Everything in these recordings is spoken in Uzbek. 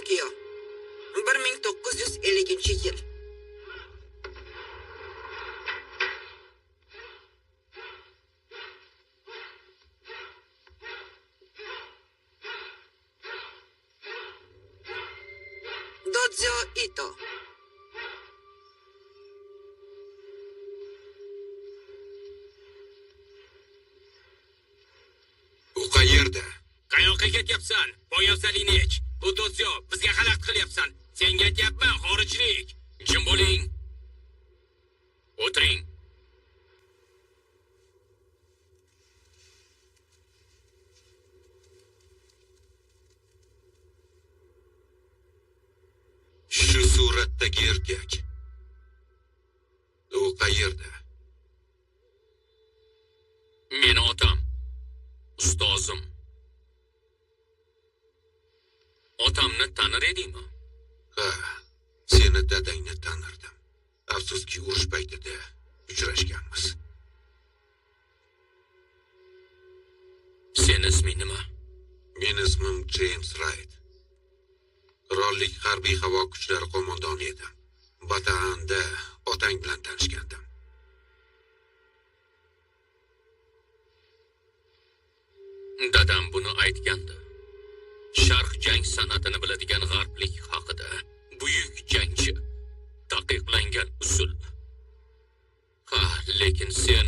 Tokio 1950-yil. Dodzio Ito. U qayerda? Qayoqqa ketyapsan? Poyafzalingni yech. Bu do'zyo, bizga xalaqit qilyapsan. Senga aytyapman, xorijlik. Jim bo'ling. O'tiring. Shu suratdagi erkak. U qayerda? Meni otam. Ustozim. Otamni tanir edingmi? Ha, seni dadangni tanirdim. Afsuski urush paytida uchrashganmiz. Seni isming nima? Mening ismim James Wright. Qirollik harbiy havo kuchlari qo'mondoni edim. Bataanda otang bilan tanishgandim. Dadam buni aytgandi. Sharq jang san'atini biladigan g'arblik haqida. Buyuk jangchi. Taqiqlangan usul. Ha, lekin sen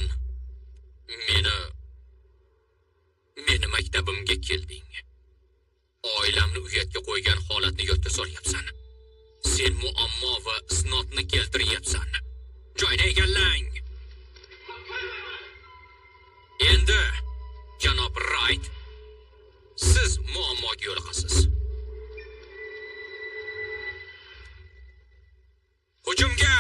meni maktabimga kelding. Oilamni uyatga qo'ygan holatni yodga solyapsan. Sen muammo va isnodni keltiryapsan. Joyni egallang. Endi janob Wright, siz muammoga yo'liqasiz. Hujumga!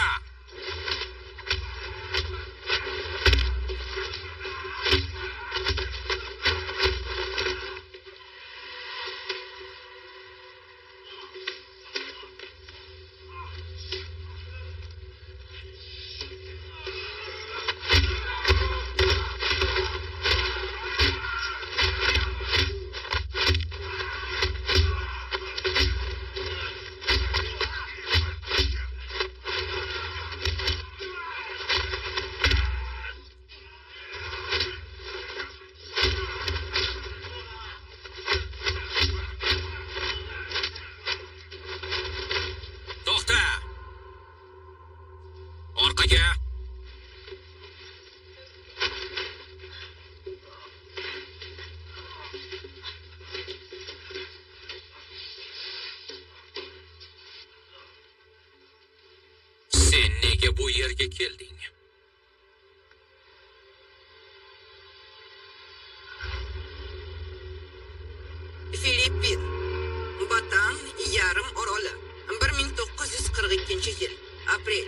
To'xta! Orqaga! Sen nega bu yerga kelding? Filippin. Batan yarim oroli. 1942-yil. Aprel.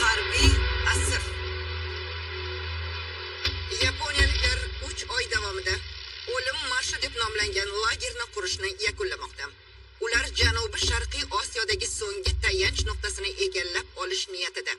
Harbiy asr. Yaponiyaliklar 3 oy davomida o'lim marshi deb nomlangan lagerni qurishni yakunlamoqda. Ular janubi sharqiy Osiyodagi so'nggi tayanch nuqtasini egallab olish niyatida.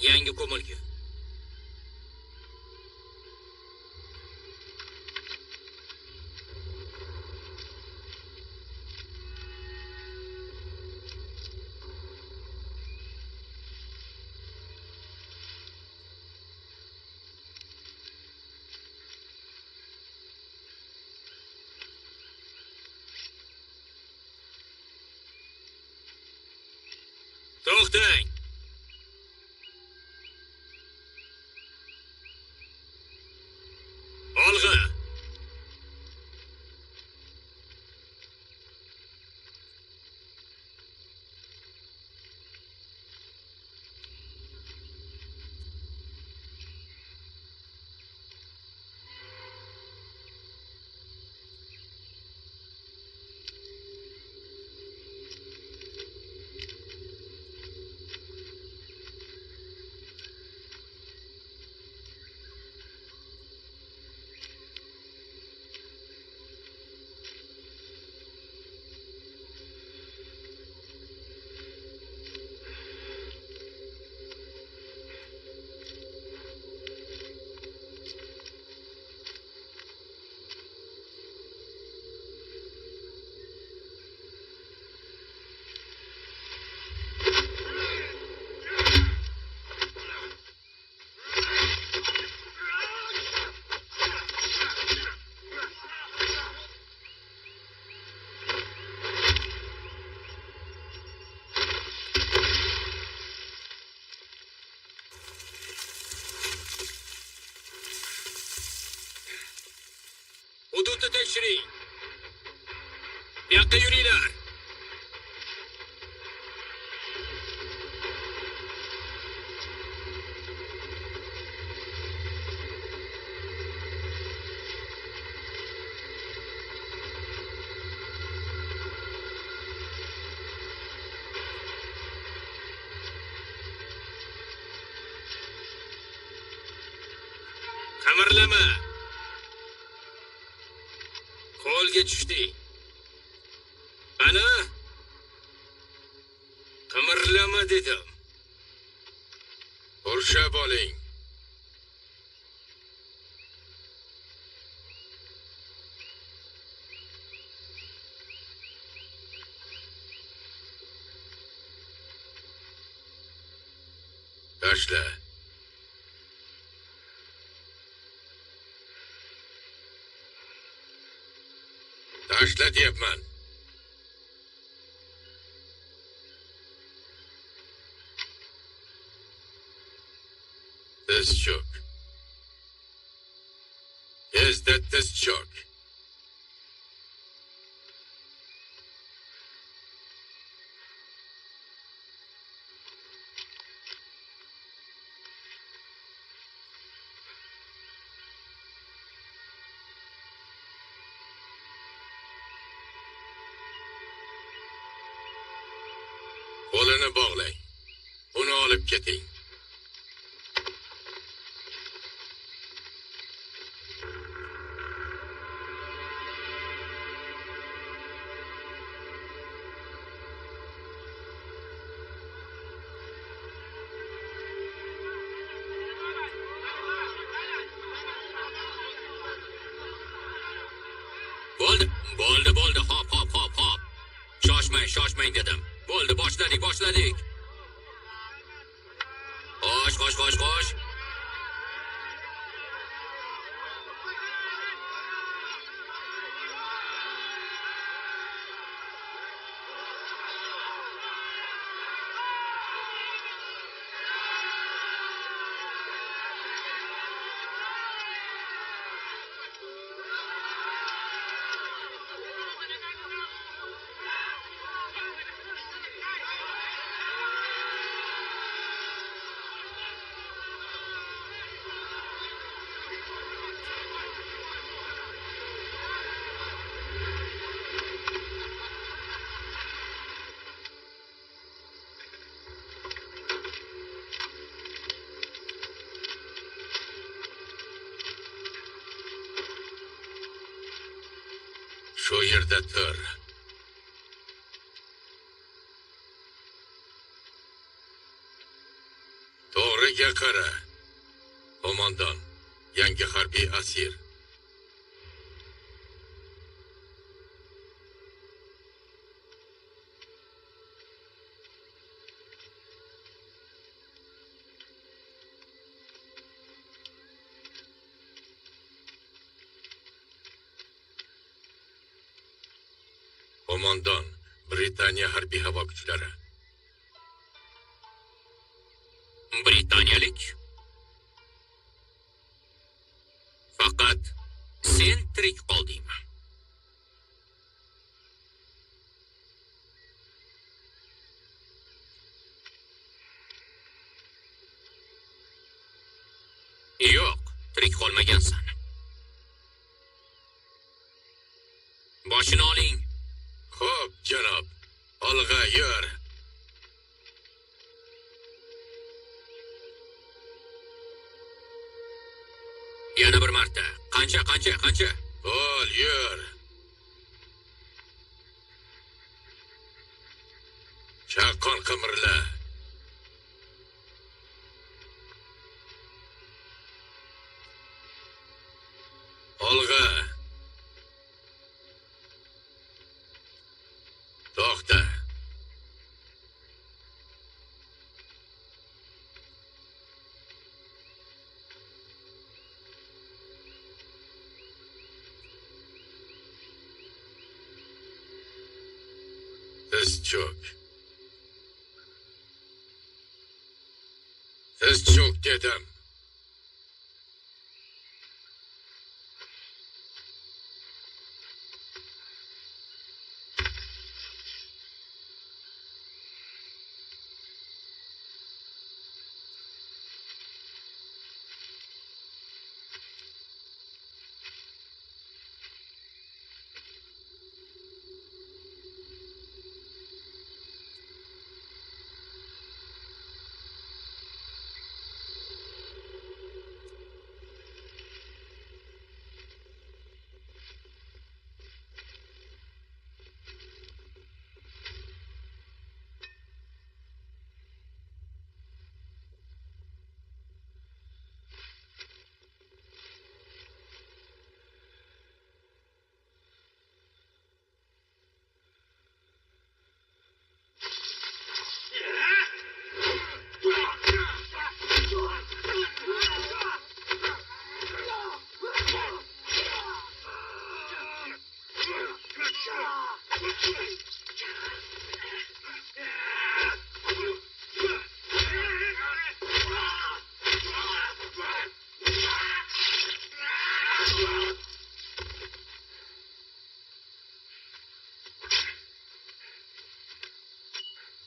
yangi ko'milgi. To'xtang. Olg'a. Hududni tekshiring. Bu yoqqa yuringlar. Qamirlama. Qo'lga tushding. Ana? Qimirlama dedim. Urshab oling. Tashla. Tashla deyapman. Tiz cho'k. Tezda tiz cho'k. Qo'lini bog'lang. Uni olib keting. Bo'ldi. Hop. Shoshmang dedim. Bo'ldi, boshladik. Xo'sh. Shu yerda tur. To'g'ri Menga qara. Qo'mondon, yangi harbiy asir. Qo'mondon, Britaniya harbiy havo kuchlari. Britaniyalik. Faqat sen tirik qoldingmi? Yo'q, tirik qolmagansan. Boshini oling. Xo'p, janob. Olg'a yur. Yana bir marta. Qancha? Bo'l, yur. Chaqqon qimirla. Olg'a. To'xta. Tiz cho'k. Tiz cho'k dedim.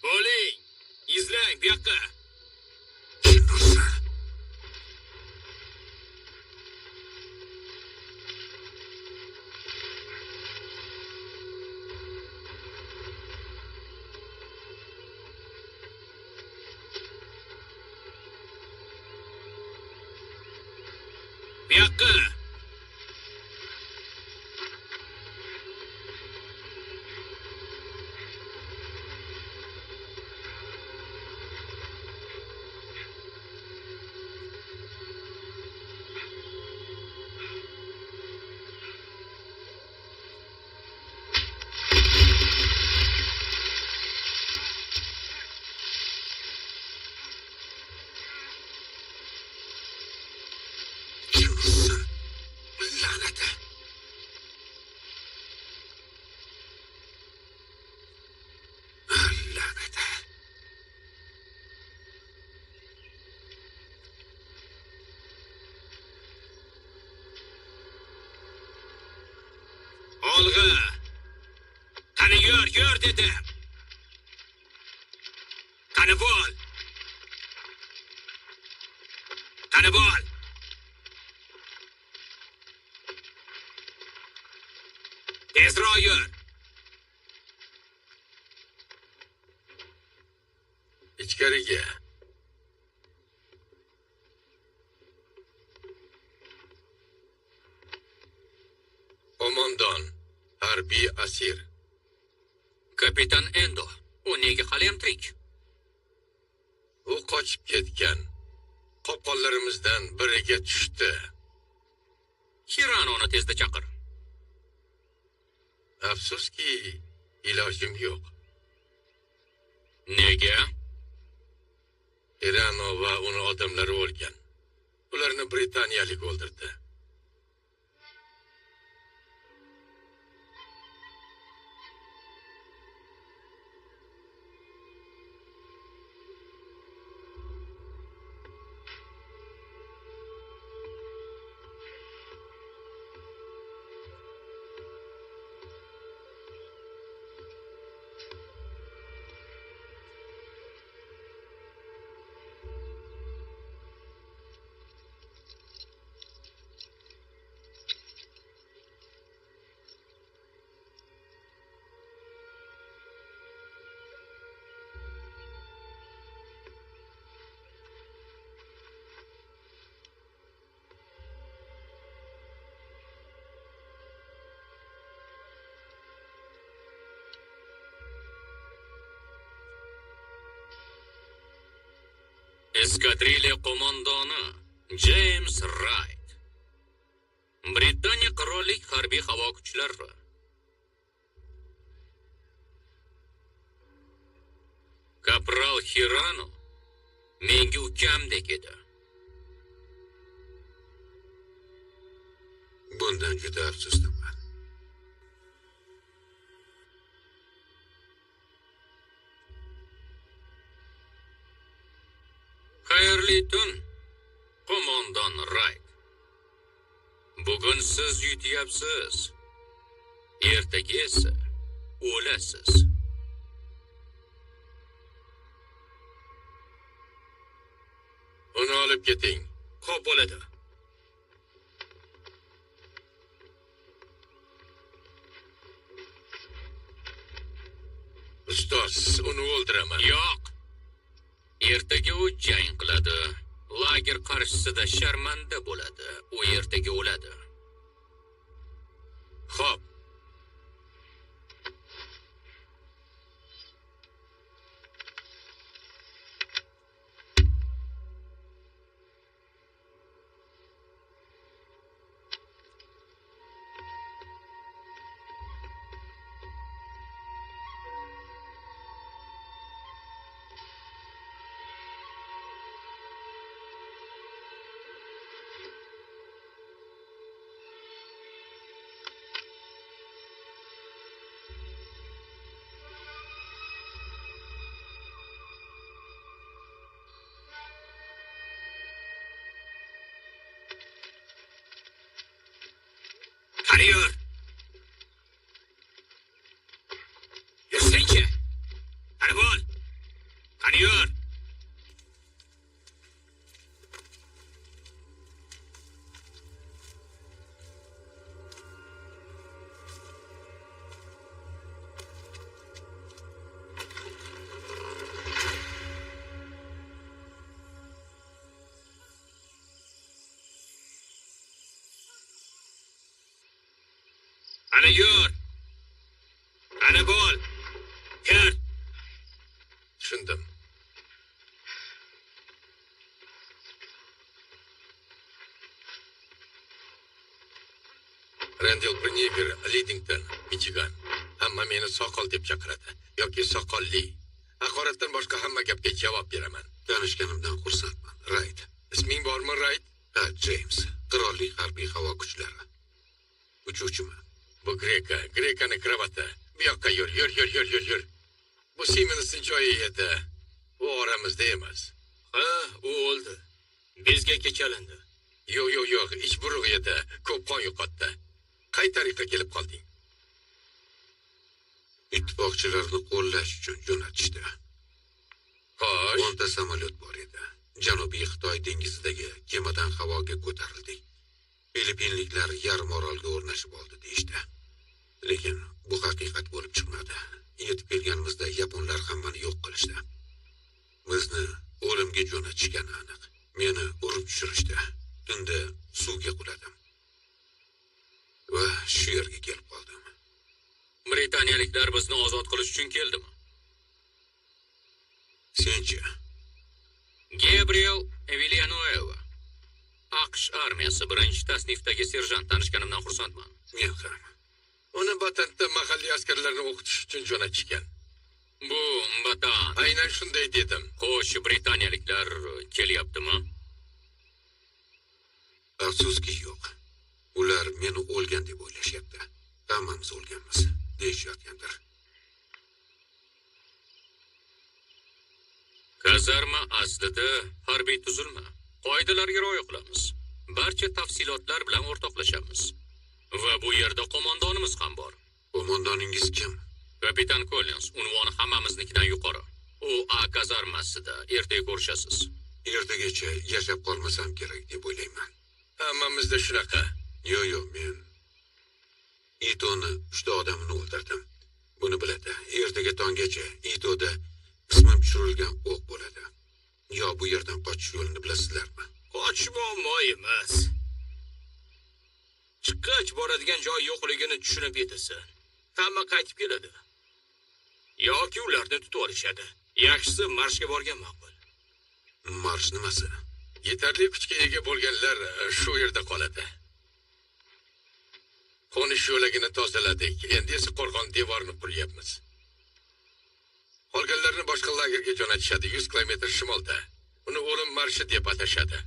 Bo'ling. Izlang bu yoqqa. Bu yoqqa. Olg'a. Qani yur dedim. Qani bo'l. Tezroq yur. Ichkariga. Qo'mondon, harbiy asir. Kapitan Endo. U nega hali ham tirik? U qochib ketgan. qo'llarimizdan biriga tushdi. Hiranoni tezda chaqir. Afsuski, ilojim yo'q. Nega? Hirano va uni odamlari o'lgan. Ularni britaniyalik o'ldirdi. Eskadrilya qo'mondoni James Wright. Britaniya qirollik harbiy havo kuchlari. Kapral Hirano menga ukamdek edi. Bundan juda afsusdaman. Xayrli tun, qo'mondon Wright. Bugun siz yutyapsiz. Ertaga esa o'lasiz. Uni olib keting. Xo'p bo'ladi. Ustoz, uni o'ldiraman. Yo'q. Ertaga u jang qiladi. Lager qarshisida sharmanda bo'ladi. U ertaga o'ladi. Xo'p. Qani yur. Yursangchi. Qani bo'l. Qani yur. Qani yur. Qani bo'l. Kir. Tushundim. Randall Berniger, Lidington, Michigan. Hamma meni soqol deb chaqiradi yoki soqolli. Haqoratdan boshqa hamma gapga javob beraman. Tanishganimdan xursandman. Wright. Isming bormi, Wright? Ha, James. Qirollik harbiy havo kuchlari. Uchuvchiman. Bu Grekani kravati. Bu yoqqa yur. Bu Siemens'ning joyi edi. U oramizda emas. Ha, u o'ldi. Bezgakka chalindi. Yo'q, ish burug' edi. Ko'p qon yo'qotdi. Qay tariqa kelib qolding? Ittifoqchilarni qo'llash uchun jo'natishdi. Xo'sh, 10 ta samolyot bor edi. Janubiy Xitoy dengizidagi kemadan havoga ko'tarildik. Filippinliklar yarim orolga o'rnashib oldi deyishdi. Lekin bu haqiqat bo'lib chiqmadi. Yetib kelganimizda yaponlar hammani yo'q qilishdi. Bizni o'limga jo'natishgani aniq. Meni urib tushirishdi. Tunda suvga quladim. Va shu yerga kelib qoldim. Britaniyaliklar bizni ozod qilish uchun keldimi? Senchi? Gabriel Villanueva. armiyasi birinchi tasnifdagi serjant. Tanishganimdan xursandman. Men ham. Uni Batantda mahalliy askarlarni o'qitish uchun jo'natishgan. Bu Batan. Aynan shunday dedim. Xo'sh, britaniyaliklar kelyaptimi? Afsuski yo'q. Ular meni o'lgan deb o'ylashyapti. Hammamiz o'lganmiz deyishayotgandir. Kazarma aslida harbiy tuzilma. Qoidalarga rioya qilamiz. Barcha tafsilotlar bilan o'rtoqlashamiz. Va bu yerda qo'mondonimiz ham bor. Qo'mondoningiz kim? Kapitan Collins, unvoni hammamiznikidan yuqori. U A kazarmasida. Ertaga ko'rishasiz. Ertagacha yashab qolmasam kerak deb o'ylayman. Hammamizda shunaqa. Yo'q, men Itoni 3 odamini o'ldirdim. Buni biladi. Ertaga tonggacha Itoda ismim tushirilgan o'q bo'ladi. Yo bu yerdan qochish yo'lini bilasizlarmi? Qochish muammo emas. Chiqqach boradigan joy yo'qligini tushunib yetasan. Hamma qaytib keladi. Yoki ularni tutib olishadi. Yaxshisi marshga borgan ma'qul. Marsh nimasi? Yetarli kuchga ega bo'lganlar shu yerda qoladi. Qo'nish yo'lagini tozaladik. Endi esa qo'rg'on devorini quryapmiz. Qolganlarni boshqa lagerga jo'natishadi 100 kilometr shimolda. Uni o'lim marshi deb atashadi.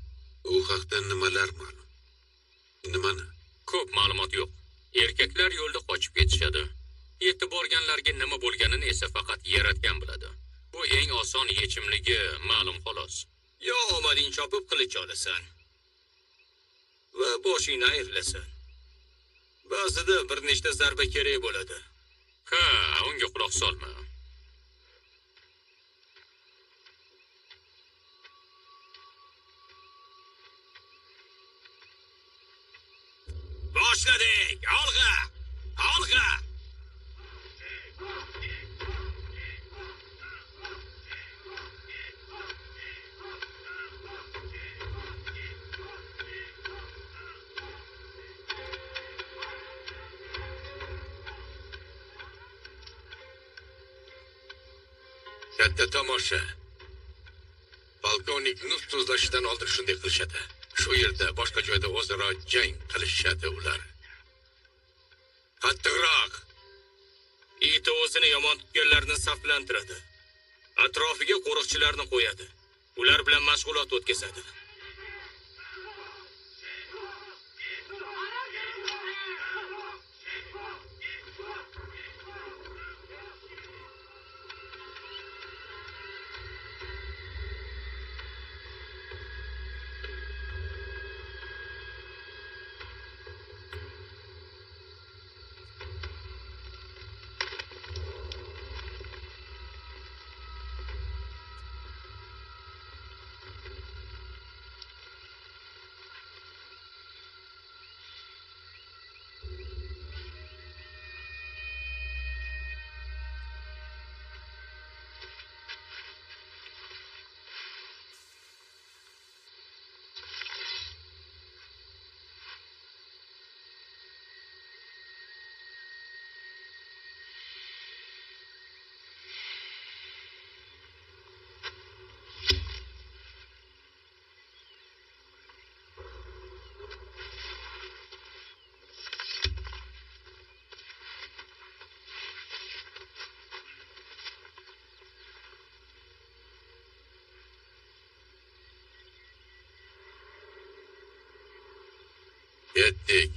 U haqda nimalar ma'lum? Nimani? Ko'p ma'lumot yo'q. Erkaklar yo'lda qochib ketishadi. Yetib borganlarga nima bo'lganini esa faqat yaratgan biladi. Bu eng oson yechimligi ma'lum xolos. Yo omading chopib qilich olasan. Va boshingni ayirlasan. Ba'zida bir nechta zarba kerak bo'ladi. Ha, unga quloq solma. Boshladik! Olg'a! Olg'a! Katta tomosha. Polkovnik nutq so'zlashidan oldin shunday qilishadi. Shu yerda boshqa joyda o'zaro jang qilishadi ular. Qattiqroq. Iti o'zini yomon tutganlarni saflantiradi. Atrofiga qo'riqchilarni qo'yadi. Ular bilan mashg'ulot o'tkazadi. Yetdik.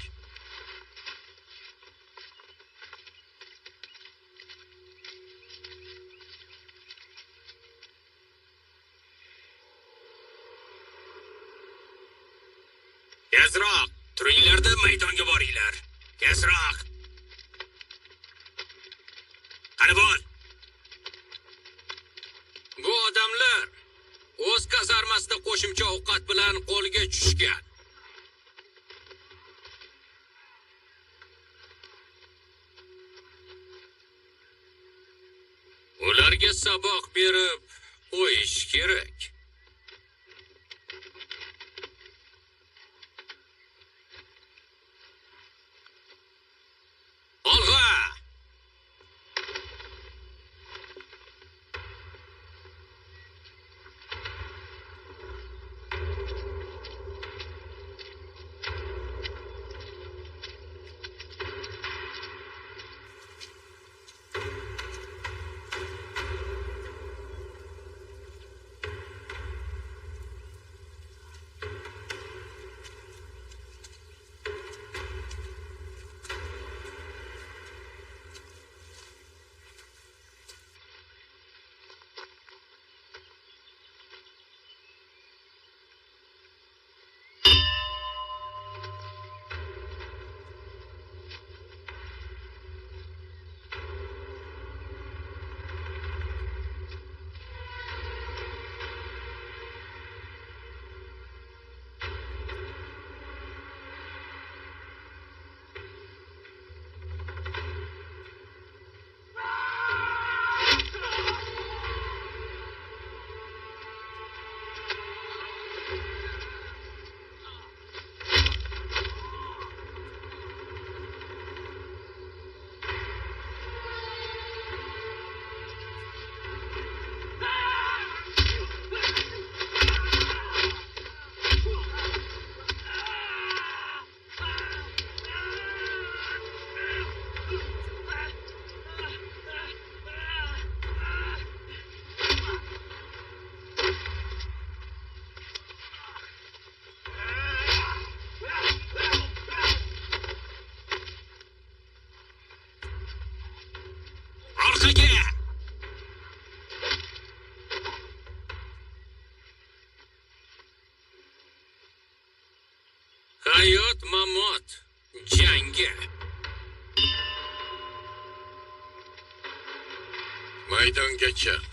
Tezroq! Turinglarda maydonga boringlar. Tezroq! Qani bo'l! Bu odamlar o'z kazarmasida qo'shimcha ovqat bilan qo'lga tushgan. Ularga saboq berib qo'yish kerak. Olg'a! Hayot mamot jangi. Maydonga chiq.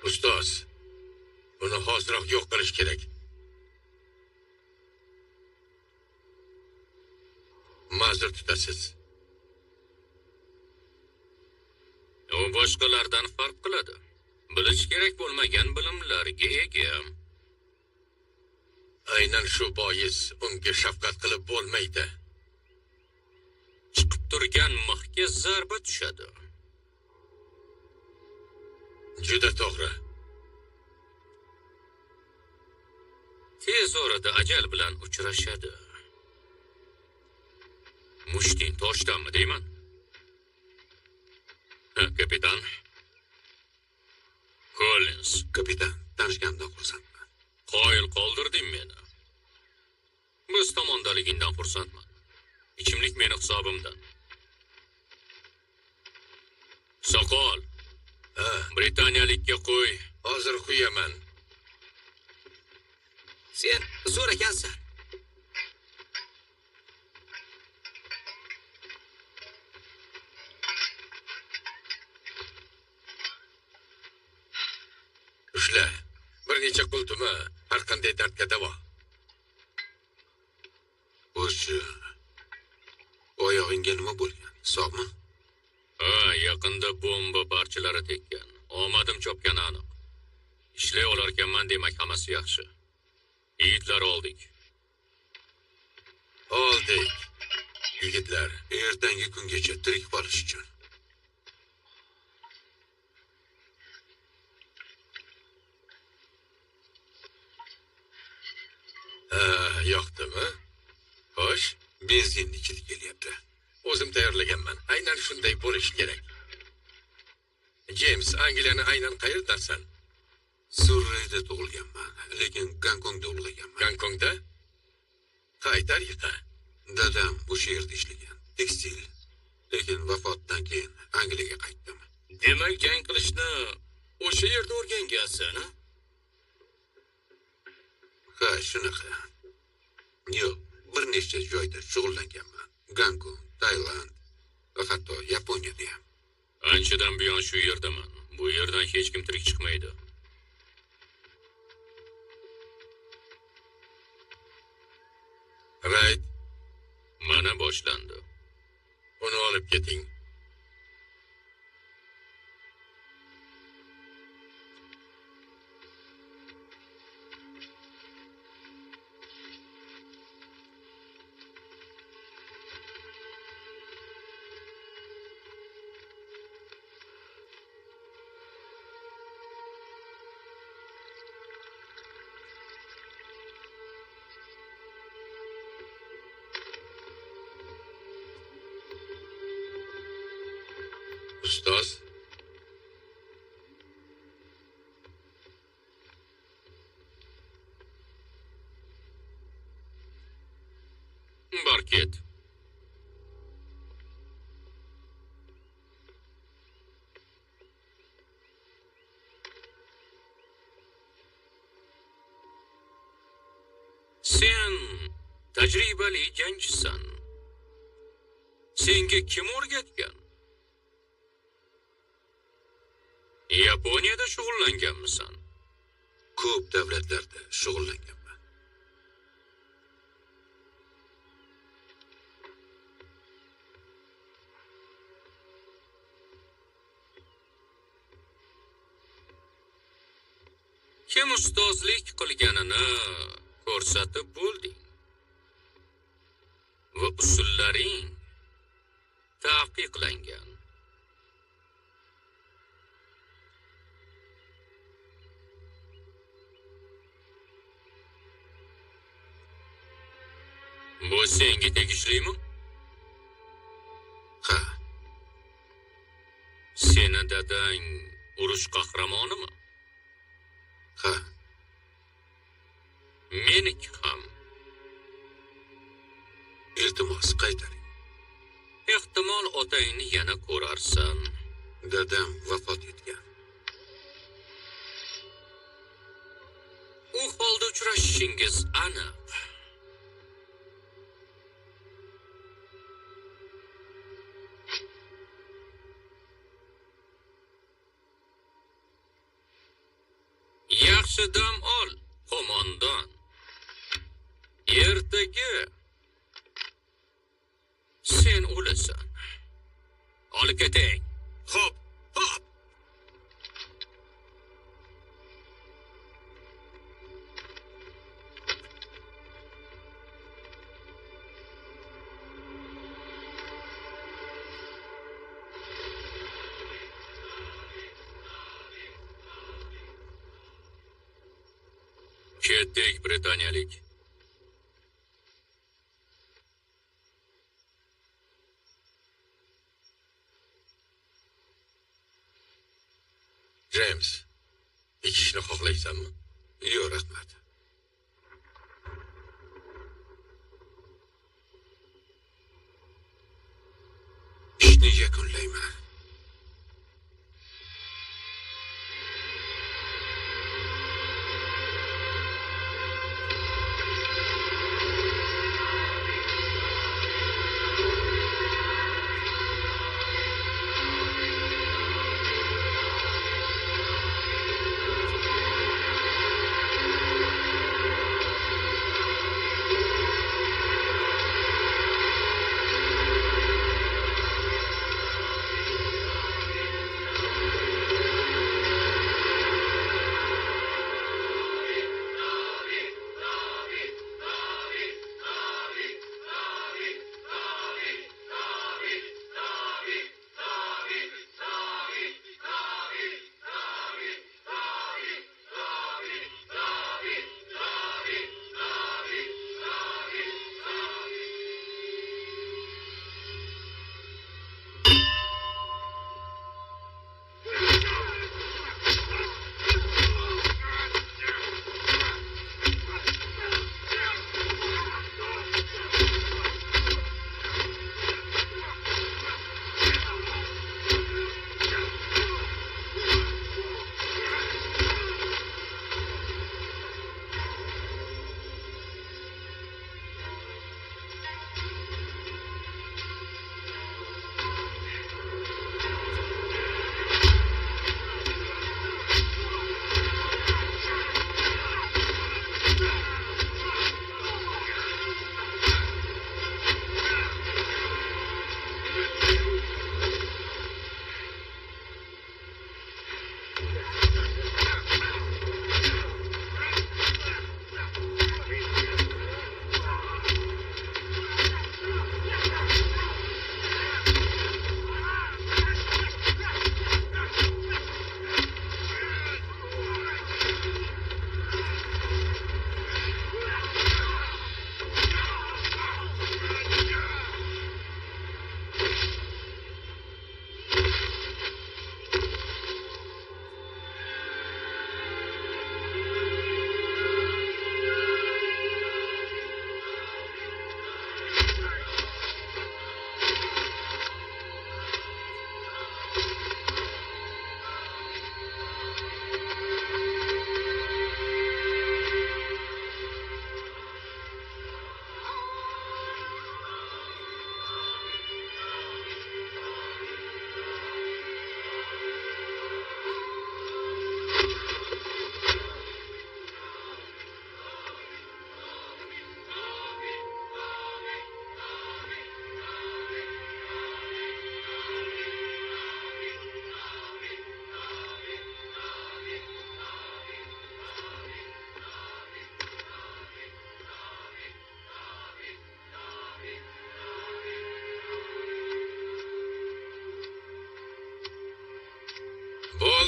Ustoz, uni hoziroq yo'q qilish kerak. Ma'zur tutasiz. U boshqalardan farq qiladi. Bilish kerak bo'lmagan bilimlarga ega. Aynan shu bois unga shafqat qilib bo'lmaydi. Chiqib turgan mixga zarba tushadi. Juda to'g'ri. Tez orada ajal bilan uchrashadi. Mushtin toshdanmi deyman? Kapitan. Collins. Kapitan, tanishganimdan xursandman. Qoyil qoldirding meni. Biz tomondaligingdan xursandman. Ichimlik meni hisobimdan. Soqol. Britaniyalikka qo'y. Hozir qo'yaman. Sen zo'r ekansan. Ushla. Bir necha qultumi har qanday dardga davo. O'sha oyog'ingga nima bo'lgan? Sog'mi? Yaqinda bomba parchalari tekkan. Omadim chopgani aniq. Ishlay olarkanman demak hammasi yaxshi. Yigitlar oldik. Oldik. Yigitlar, Ertangi kungacha tirik qolish uchun. yoqdimi? Xo'sh, Benzinni ichida kelyapti. o'zim tayyorlaganman. Aynan shunday bo'lishi kerak. James, Angliyani aynan qayerdansan? Surreyda tug'ilganman, lekin Gonkongda ulg'ayganman. Gonkongda? Qay tariqa? Dadam o'sha yerda ishlagan, tekstil. Lekin vafotidan keyin Angliyaga qaytdim. Demak, jang qilishni o'sha yerda o'rgangansan, ha? Ha, shunaqa. Yo'q, bir nechta joyda shug'ullanganman. Gonkong, Tailand va hatto Yaponiyada ham. Anchadan buyon shu yerdaman. Bu yerdan hech kim tirik chiqmaydi. Right. Mana boshlandi. Uni olib keting. ustoz. Bor ket. Sen tajribali jangchisan. Senga kim o'rgatgan? Yaponiyada shug'ullanganmisan? Ko'p davlatlarda shug'ullanganman. Kim ustozlik qilganini ko'rsatib bo'lding. Va usullaring taqiqlangan. Bu senga tegishlimi? Ha, Seni dadang urush qahramonimi? ha, Meniki ham. iltimos qaytaring. Ehtimol otangni yana ko'rarsan. Dadam vafot etgan. U holda uchrashishingiz aniq. Yaxshi dam ol, qo'mondon. Ertaga sen o'lasan. Olib ketay. Xo'p, hop. Ketdik, britaniyalik. James, ikishni xohlaysanmi? Yo'q, rahmat. Ishni yakunlayman.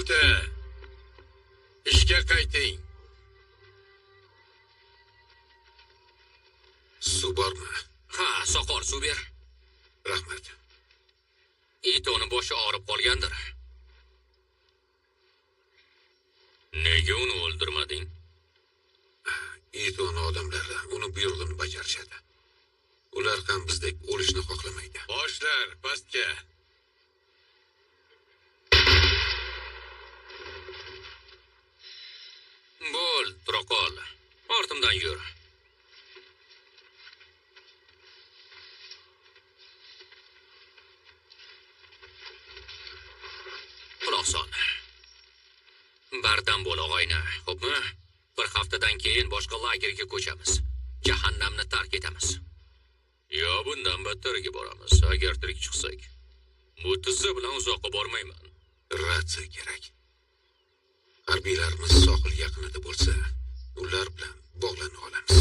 bo'ldi. Ishga qayting. Suv bormi? Ha, soqol suv ber. Rahmat. Itoni boshi og'rib qolgandir. Nega uni o'ldirmading? Etoni odamlari uni buyrug'ini bajarishadi. Ular ham bizdek o'lishni xohlamaydi. Boshlar pastga. Bo'l, Troqol. Ortimdan yur. Quloq sol. Bardam bo'l, og'ayni, xo'pmi? Bir haftadan keyin boshqa lagerga ko'chamiz. Jahannamni tark etamiz. Yo, bundan battarga boramiz, agar tirik chiqsak. Bu tizza bilan uzoqqa bormayman. Ratsiya kerak. Harbiylarimiz sohil yaqinida bo'lsa, ular bilan bog'lana olamiz.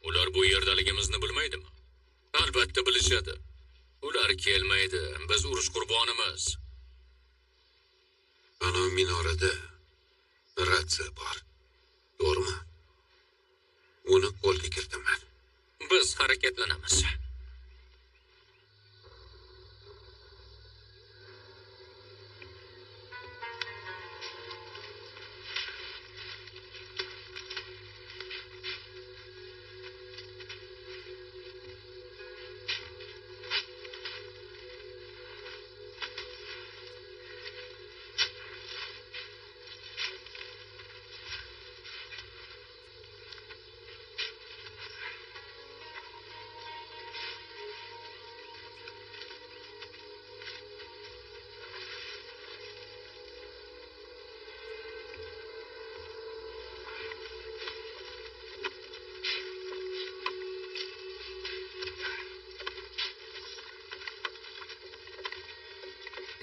Ular bu yerdaligimizni bilmaydimi? Albatta bilishadi. Ular kelmaydi, biz urush qurbonimiz. Ana minorada ratsiya bor. To'g'rimi? Uni qo'lga kiritaman. Biz harakatlanamiz.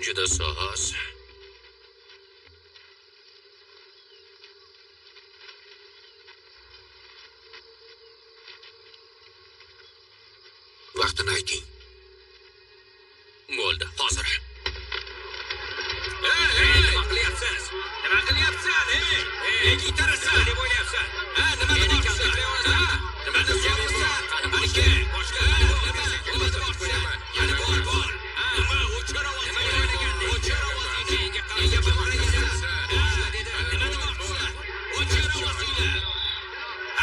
Juda soz. Vaqtini ayting. Bo'ldi, hozir. Nima qilyapsiz? Nima qilyapsan? Nega itarasan deb o'ylayapsan? Nima qilyapsan? Nima qilyapsan? Qani boshqa? Nima qilyapsan? Yana bor. Nima o'chira olmaysan? O'chira olmaysan. Nega bo'lmaysan? Nima demoqchisan? O'chira olmaysan.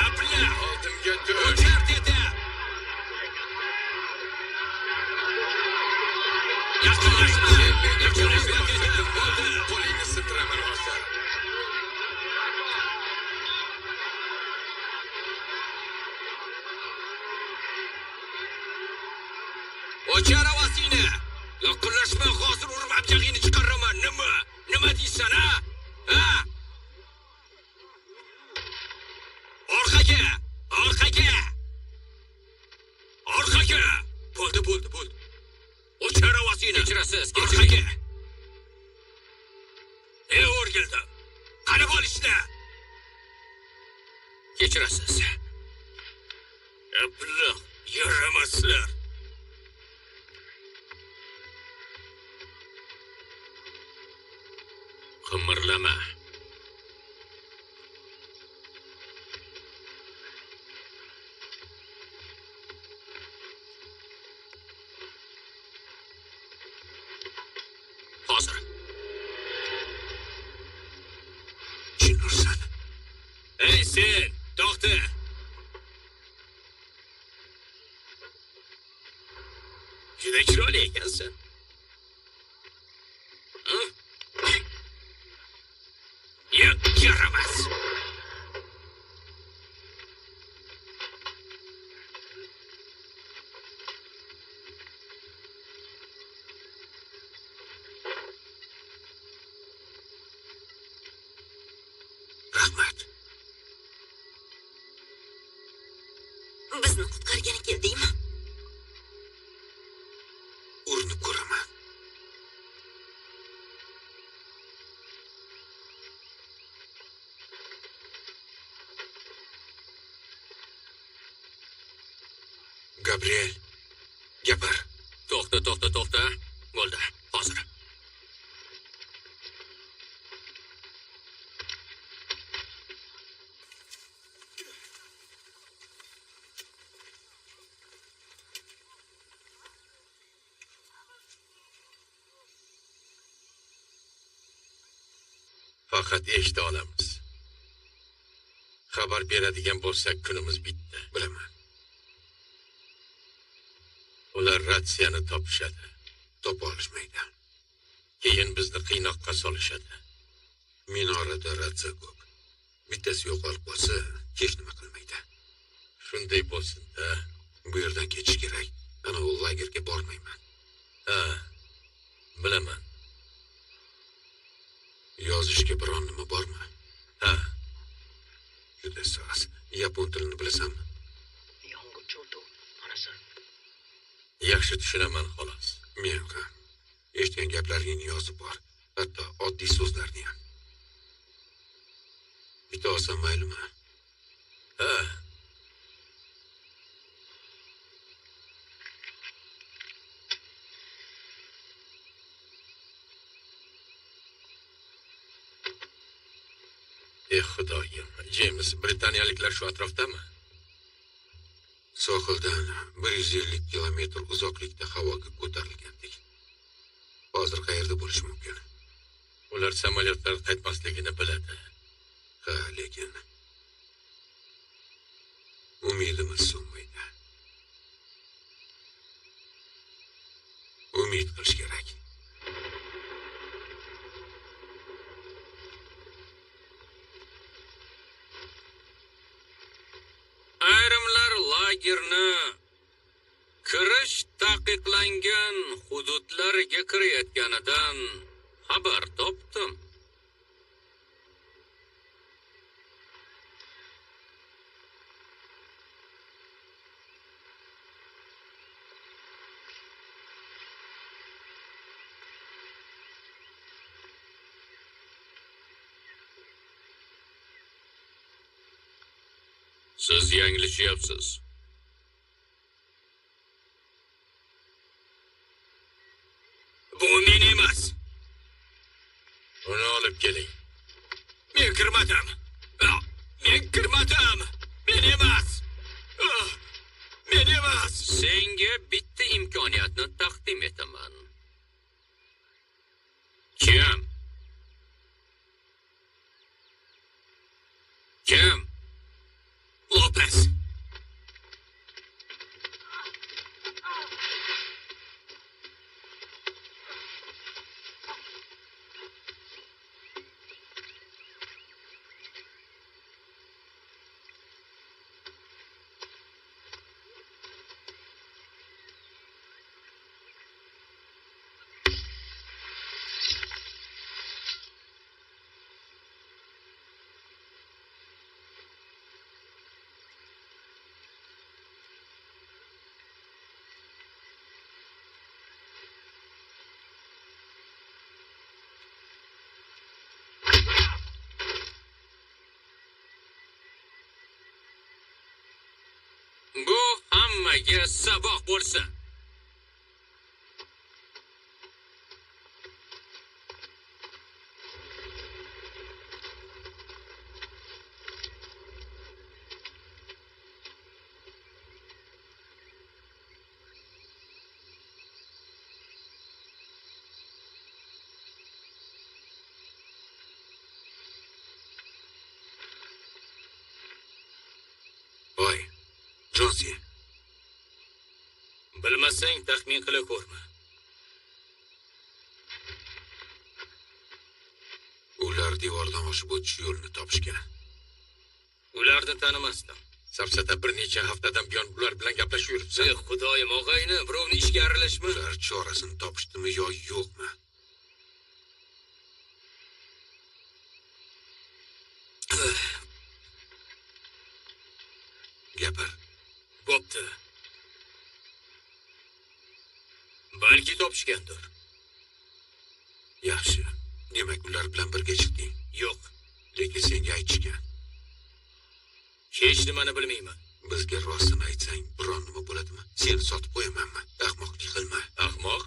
Abla, Oldimga tur. o'chir dedi. Yaqinlashma. Qo'lingni sintiraman hozir. O'char ovozingni. Yaqinlashma, hozir urib abjag'ingni chiqaraman. Nima deysan, ha? Ha? Orqaga. Bo'ldi. O'char ovozingni. Kechirasiz, Orqaga. O'rgildi. Qani bo'lishdi. Kechirasiz. Abla, yaramaslar. Qimirlama. Hozir. Chinursan. Ey sen, to'xta. Juda chiroyli ekansan. Yo'q, yaramas. Rahmat. Bizni qutqargani keldingmi? Urinib ko'raman. Gabriel, gapir. To'xta. Bo'ldi, hozir. Faqat eshita olamiz. Xabar beradigan bo'lsak, kunimiz bitdi. Bilaman. Ular ratsiyani topishadi. Topa olishmaydi. Keyin bizni qiynoqqa solishadi. Minorada ratsiya ko'p. Bittasi yo'qolib qolsa, hech nima qilmaydi. Shunday bo'lsin-da. Bu yerdan ketish kerak. Ana u lagerga bormayman. Ha, bilaman. Yozishga biron nima bormi? Ha, Juda soz. Yapon tilini bilasanmi? yaxshi tushunaman xolos. Men ham. Eshitgan gaplaringni yozib bor. Hatto oddiy so'zlarni ham. Bitta olsam maylimi? Ha, Xudoyim. James, britaniyaliklar shu atrofdami? Sohildan 150 kilometr uzoqlikda havoga ko'tarilgandik. Hozir qayerda bo'lishi mumkin? Ular samolyotlar qaytmasligini biladi. Ha, lekin umidimiz so'nmaydi. Umid qilish kerak. Ayrimlar lagerni kirish taqiqlangan hududlarga kirayotganidan xabar topdim. Siz yanglishyapsiz. Bu men emas. Uni olib keling. Men kirmadim. Men kirmadim. Men emas. Men emas. Senga bitta imkoniyatni taqdim etaman. Kim? Kim? Lopez. Bu hammaga saboq bo'lsin. Voy, Jonsi. Bilmasang taxmin qila ko'rma. Ular devordan oshib o'tish yo'lini topishgan. Ularni tanimasdim. Safsata bir necha haftadan buyon ular bilan gaplashib yuribsan. Xudoyim, og'ayni, birovni ishga aralashma. Ular chorasini topishdimi yo yo'qmi? Gapir. Bo'pti. Balki topishgandir. Yaxshi. Demak, ular bilan birga chiqding. Yo'q, Lekin senga aytishgan. hech nimani bilmayman. Bizga rostini aytsang, biron nima bo'ladimi? Seni sotib qo'yamanmi? Ahmoqlik qilma. Ahmoq?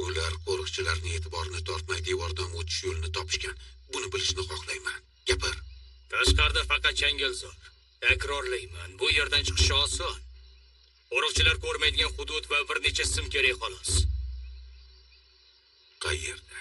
Ular qo'riqchilarning e'tiborini tortmay devordan o'tish yo'lini topishgan. Buni bilishni xohlayman. Gapir. Tashqarida faqat changalzor. Takrorlayman, bu yerdan chiqish oson. Qo'riqchilar ko'rmaydigan hudud va bir necha sim kerak xolos. Qayerda?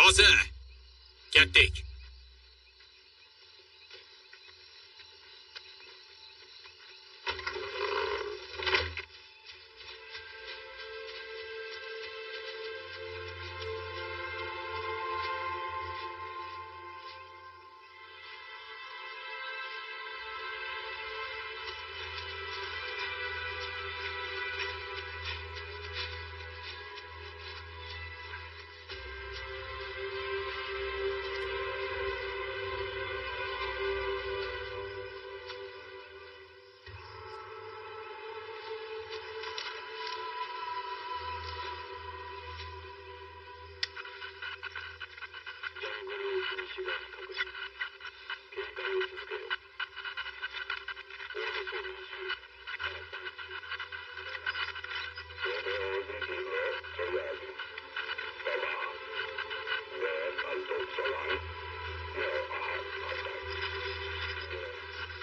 Toza. Ketdik.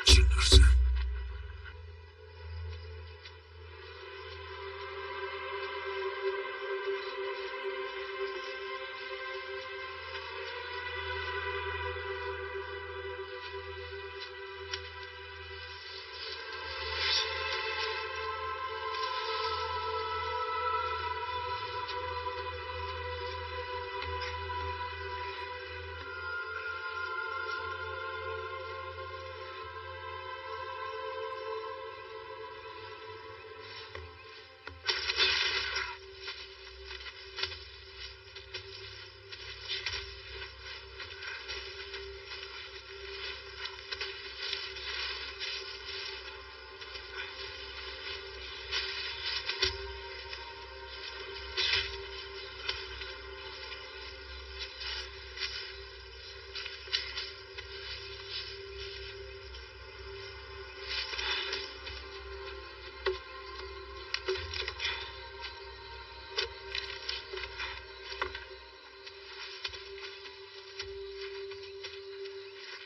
Chin narsa.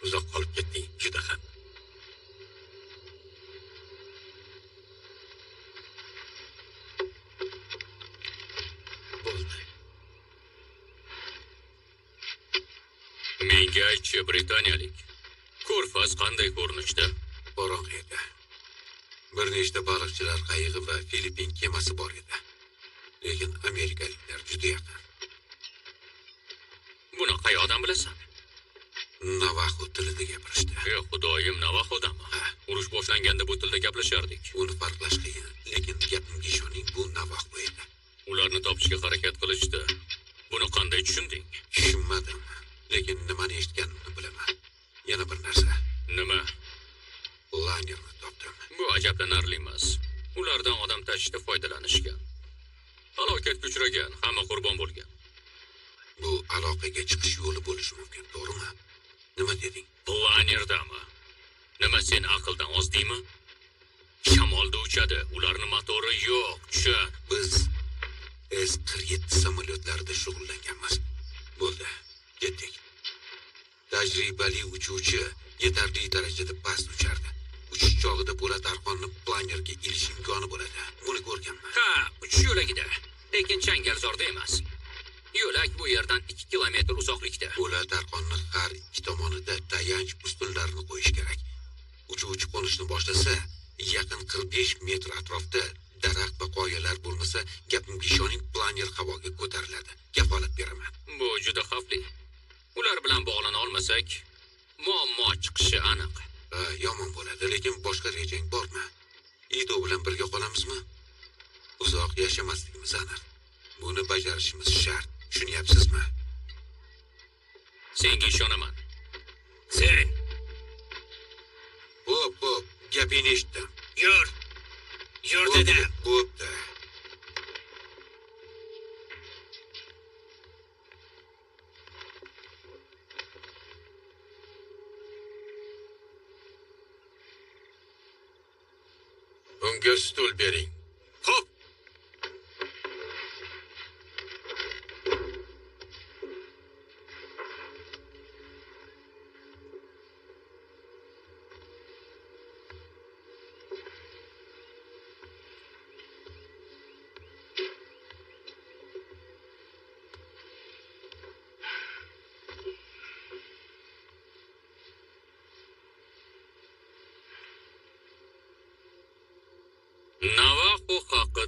Uzoq qolib ketding, juda ham. Bo'ldi. Menga aytchi, britaniyalik. Ko'rfaz qanday ko'rinishda? Qorong'i edi. Bir nechta baliqchilar qayig'i va Filippin kemasi bor edi. Lekin amerikaliklar juda yaqin. Buni qayoqdan bilasan? Navaxo tilida gapirishdi. Ey xudoyim, Navaxodami? Urush boshlanganda bu tilda gaplashardik. Uni farqlash qiyin, lekin gapimga ishoning, bu Navaxo edi. Ularni topishga harakat qilishdi. Buni qanday tushunding? Tushunmadim, lekin nimani eshitganimni bilaman. Yana bir narsa, Nima? laynerni topdim. Bu ajablanarli emas. Ulardan odam tashishda foydalanishgan. Halokatga uchragan, hamma qurbon bo'lgan. Bu aloqaga chiqish yo'li bo'lishi mumkin, to'g'rimi? Nima deding? Planerdami? Nima sen aqldan ozdingmi? Shamolda uchadi, ularning motori yo'q, tushun. Biz S-47 samolyotlarida shug'ullanganmiz. Bo'ldi, ketdik. Tajribali uchuvchi yetarli darajada past uchardi. Uchish chog'ida po'lat arqonni planerga ilish imkoni bo'ladi. Buni ko'rganman. Ha, uchish yo'lagida, lekin changalzorda emas. Yo'lak bu yerdan 2 kilometr uzoqlikda. Po'lat arqonni har ikki tomonida tayanch ustunlarni qo'yish kerak. Uchuvchi qo'nishni boshlasa, yaqin 45 metr atrofda daraxt va qoyalar bo'lmasa, gapimga ishoning, planer havoga ko'tariladi. Kafolat beraman. Bu juda xavfli. Ular bilan bog'lana olmasak, muammo chiqishi aniq. Yomon bo'ladi, lekin boshqa rejang bormi? Ido bilan birga qolamizmi? Uzoq yashamasligimiz aniq. Buni bajarishimiz shart. Tushunyapsizmi? Senga ishonaman. Sen Hop, gapingni eshitdim. yur. Yur dedim. Bo'pti. Unga stul bering. Xo'p.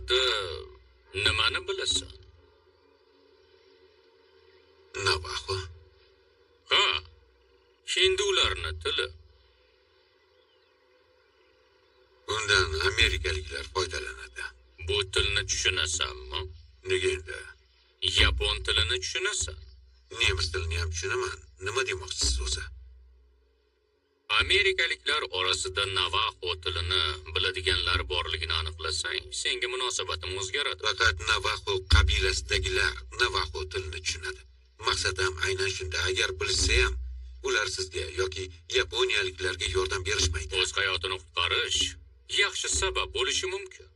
tillarida nimani bilasan? Navaxo. Ha, hindularni tili. Undan amerikaliklar foydalanadi. Bu tilni tushunasanmi? Nega endi? Yapon tilini tushunasan? Nemis tilini ham tushunaman. Nima demoqchisiz o'zi? Amerikaliklar orasida Navaxo tilini biladiganlar borligini aniqlasang, senga munosabatim o'zgaradi. Faqat Navaxo qabilasidagilar Navaxo tilini tushunadi. Maqsadim aynan shunda. Agar bilsa ham, ular sizga yoki yaponiyaliklarga yordam berishmaydi. O'z hayotini qutqarish yaxshi sabab bo'lishi mumkin.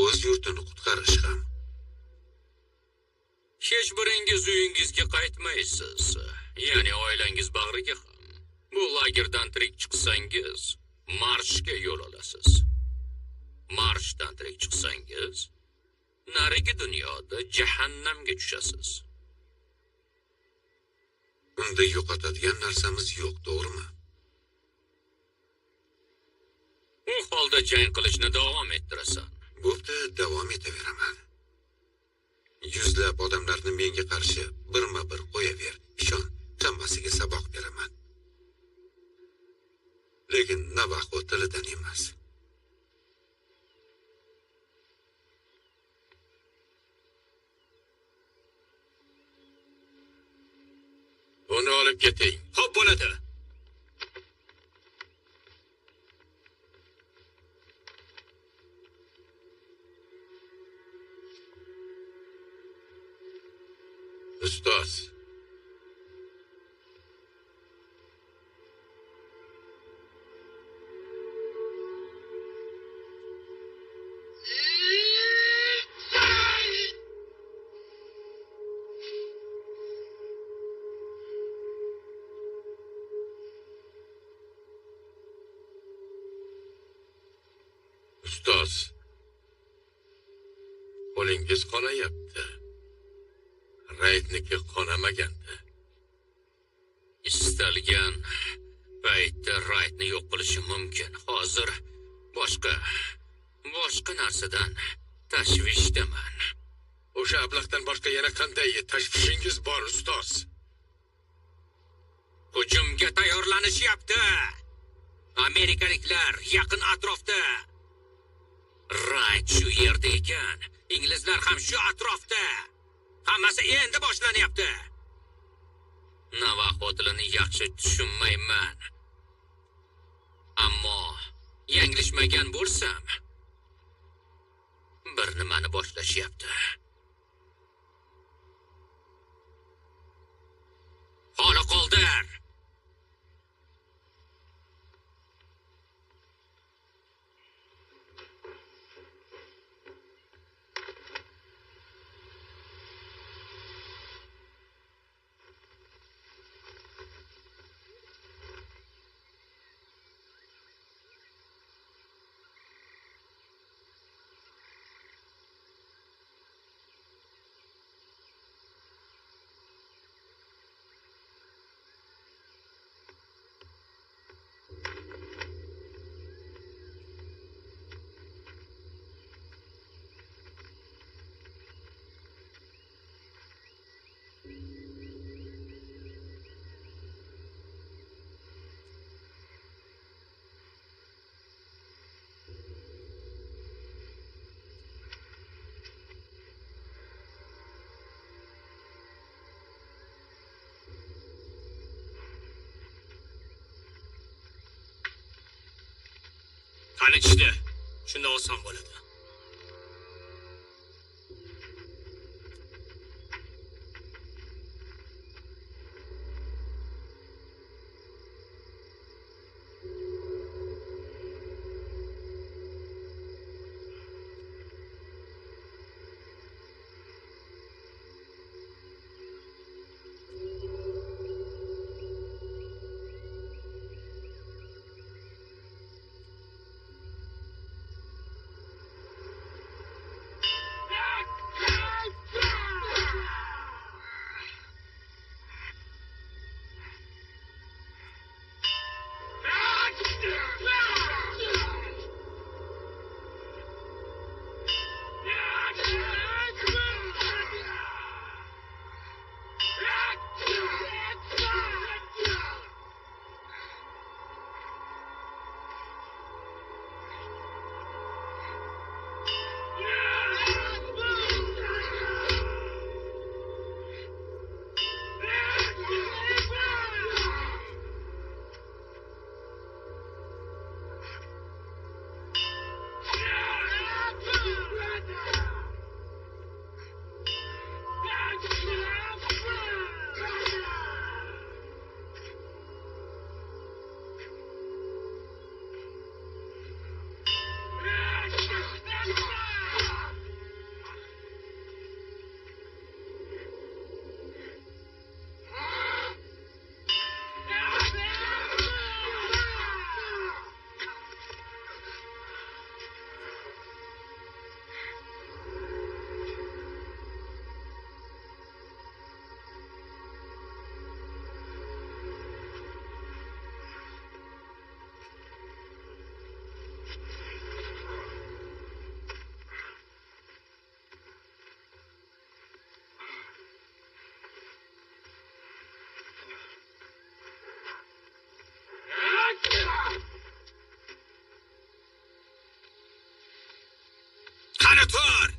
O'z yurtini qutqarish ham. Hech biringiz uyingizga qaytmaysiz. Ya'ni oilangiz bag'riga ham. Bu lagerdan tirik chiqsangiz, marshga yo'l olasiz. Marshdan tirik chiqsangiz, narigi dunyoda jahannamga tushasiz. Unda yo'qotadigan narsamiz yo'q, to'g'rimi? U holda jang qilishni davom ettirasan. Bo'pti, davom etaveraman. Yuzlab odamlarni menga qarshi birma-bir qo'yaver. Ishon, hammasiga saboq beraman. Lekin Navaxo tilidan emas. Uni olib keting. Xo'p bo'ladi. Ustoz. Ustoz. Qo'lingiz qonayapti. Raydniki qonamagandi. Istalgan paytda Raydni yo'q qilishi mumkin. Hozir boshqa narsadan tashvishdaman. O'sha ablahdan boshqa yana qanday tashvishingiz bor, ustoz? Hujumga tayyorlanishyapti. Amerikaliklar yaqin atrofda. Rayd shu yerda ekan. Inglizlar ham shu atrofda. Hammasi endi boshlanyapti. Navaxo tilini yaxshi tushunmayman. Ammo yanglishmagan bo'lsam, bir nimani boshlashyapti. Qo'li qoldir. Qani tushdi. Shunda oson bo'ladi. Mana tur!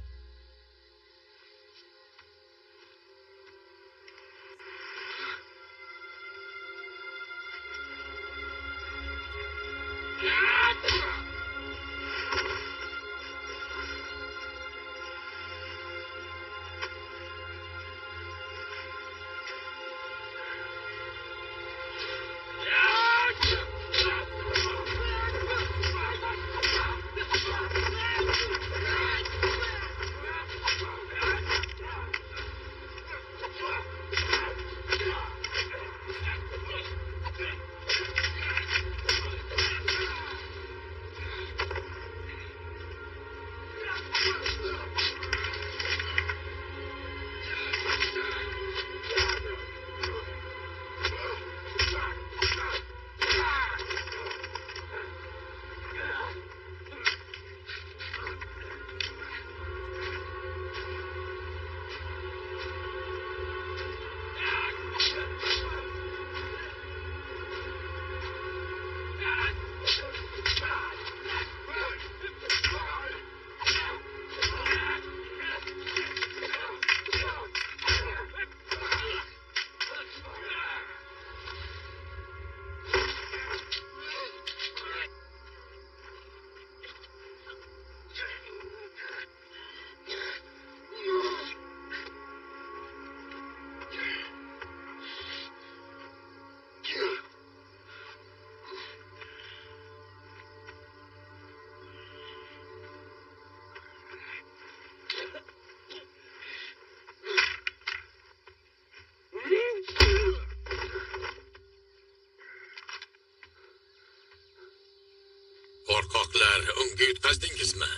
Qo'rqoqlar, unga yutqazdingizmi?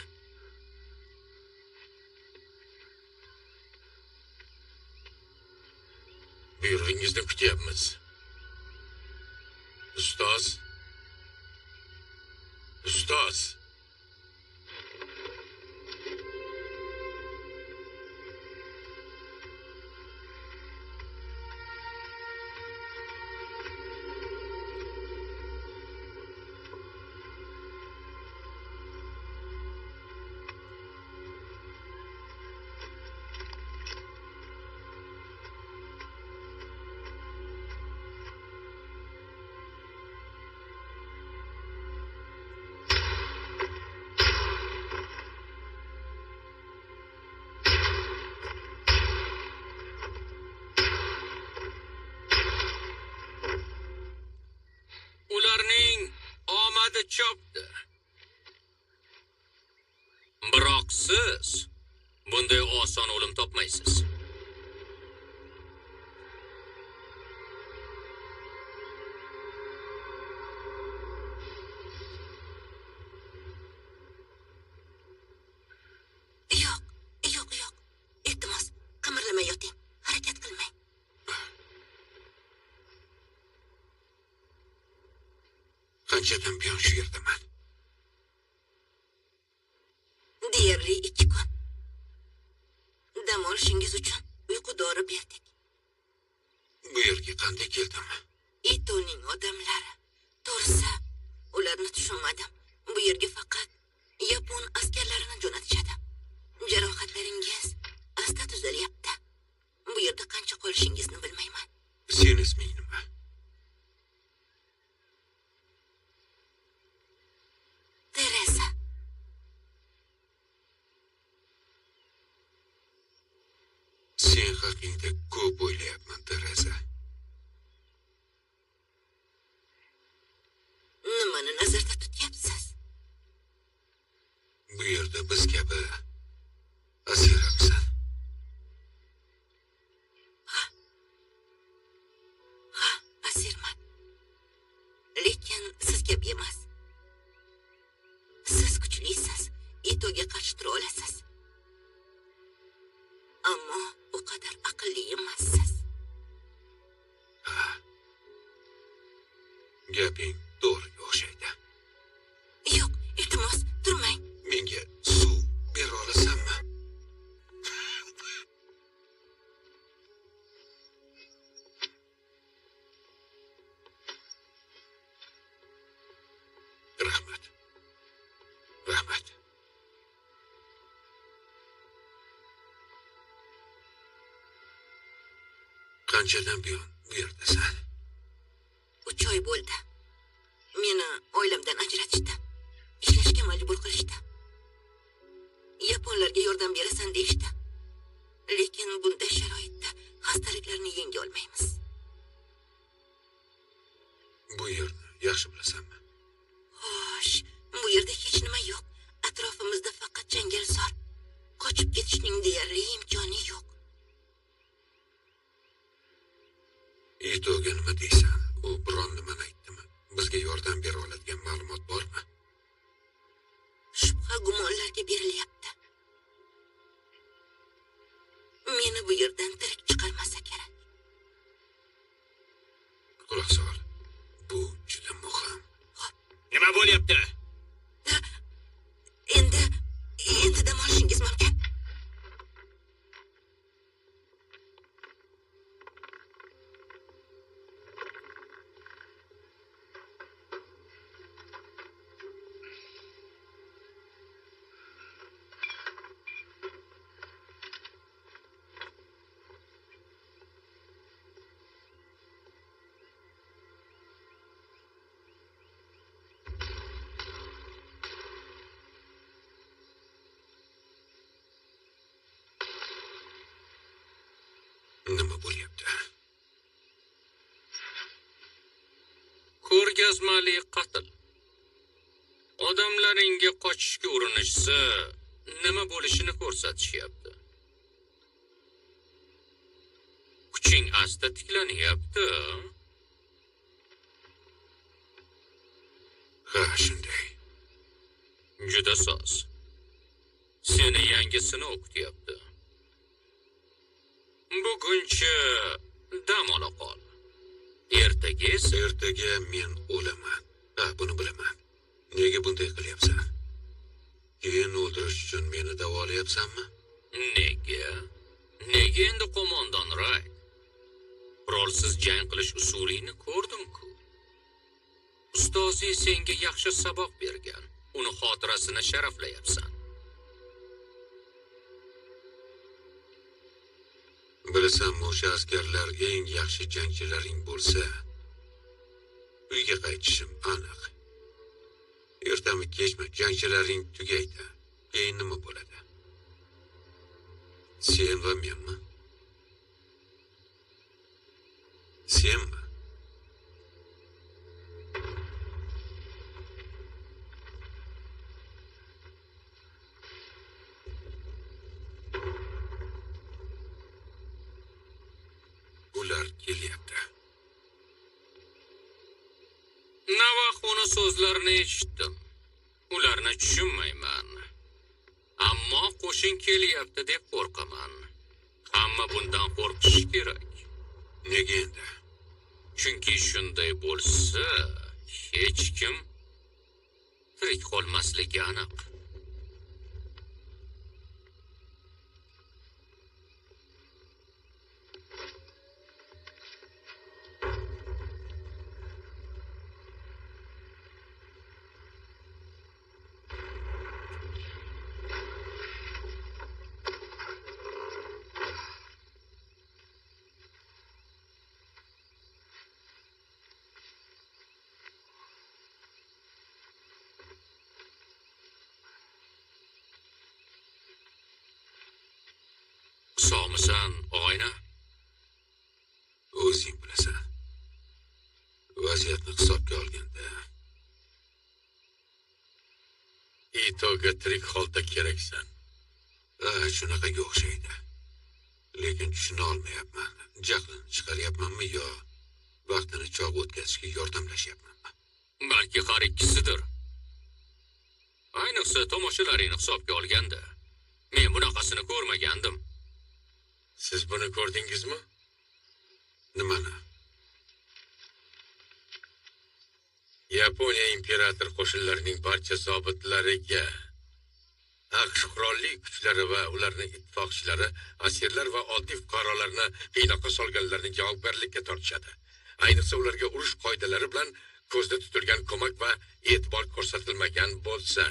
Buyrug'ingizni kutyapmiz. Ustoz. Ustoz. Ularning omadi chopdi. Biroq siz bunday oson o'lim topmaysiz. Yo'q, yo'q, yo'q. Iltimos, qimirlamay yoting. Harakat qilmang. Qanchadan buyon shu yerdaman. Deyarli 2 kun. Dam olishingiz uchun uyqu dori berdik. Bu yerga qanday keldim? Itoning odamlari. To'g'risi, ularni tushunmadim. Bu yerga faqat yapon askarlarini jo'natishadi. Jarohatlaringiz asta tuzalyapti. Bu yerda qancha qolishingizni bilmayman. Sen isming nima? Teresa. Sen haqingda ko'p o'ylayapman, Teresa. Nimani nazarda tutyapsiz? Bu yerda biz kabi asiramisan. Ha, asirman. Lekin siz kabi emas. Siz kuchlisiz, Itoga qarshi tura olasiz. Ammo u qadar aqlli emassiz. Gaping to'g'riga o'xshaydi. Yo'q, iltimos, turmang. Menga suv bera olasanmi? Rahmat. Rahmat. Qanchadan buyon bu yerdasan? 3 oy bo'ldi. Meni oilamdan ajratishdi. Ishlashga majbur qilishdi. Yaponlarga yordam berasan deyishdi. Lekin bunday sharoitda xastaliklarni yenga olmaymiz. Bu yerni yaxshi bilasanmi? Xo'sh, bu yerda hech nima yo'q. Atrofimizda faqat jangalzor. Qochib ketishning deyarli imkoni yo'q. Ito'ga nima deysan? U biron nimani aytdimi? Bizga yordam bera oladigan ma'lumot bormi? Shubha gumonlarga berilyapti. Meni bu yerdan tirik chiqarmasa kerak. Quloq sol. Bu juda muhim. Nima bo'lyapti? Endi dam olishingiz mumkin. Nima bo'lyapti? Ko'rgazmali qatl. Odamlaringga qochishga urinishsa, nima bo'lishini ko'rsatishyapti. Kuching asta tiklanyapti. Ha, shunday. Juda soz. Seni yangisini o'qityapti. Buguncha dam ola qol. Ertaga esa Ertaga men o'laman. Ha, buni bilaman. Nega bunday qilyapsan? Keyin o'ldirish uchun meni davolayapsanmi? nega? Nega endi qo'mondon Ray? Qurolsiz jang qilish usulini ko'rdim-ku. Ustozing senga yaxshi saboq bergan. Uni xotirasini sharaflayapsan. Bilasan, o'sha askarlar eng yaxshi jangchilaring bo'lsa, uyga qaytishim aniq. Ertami kechmi jangchilaring tugaydi. Keyin nima bo'ladi? Sen va menmi? Senmi? Ular kelyapti. Navaxoni so'zlarini eshitdim. Ularni tushunmayman. Ammo qo'shin kelyapti deb qo'rqaman. Hamma bundan qo'rqishi kerak. Nega endi? Chunki shunday bo'lsa, hech kim tirik qolmasligi aniq. Sog'misan, oyna? O'zing bilasan. Vaziyatni hisobga olganda, Ito'ga tirik holda keraksan. shunaqaga o'xshaydi. Lekin tushuna olmayapman. Jahlim chiqaryapmanmi yo vaqtini chog' o'tkazishga yordamlashyapmanmi? Balki har ikkisidir. Ayniqsa tomoshalaringni hisobga olganda, men bunaqasini ko'rmagandim. Siz buni ko'rdingizmi? Nimani? Yaponiya imperator qo'shinlarining barcha zobitlariga AQSh qurolli kuchlari va ularning ittifoqchilari asirlar va oddiy fuqarolarni qiynoqqa solganlarni javobgarlikka tortishadi. Ayniqsa ularga urush qoidalari bilan ko'zda tutilgan ko'mak va e'tibor ko'rsatilmagan bo'lsa.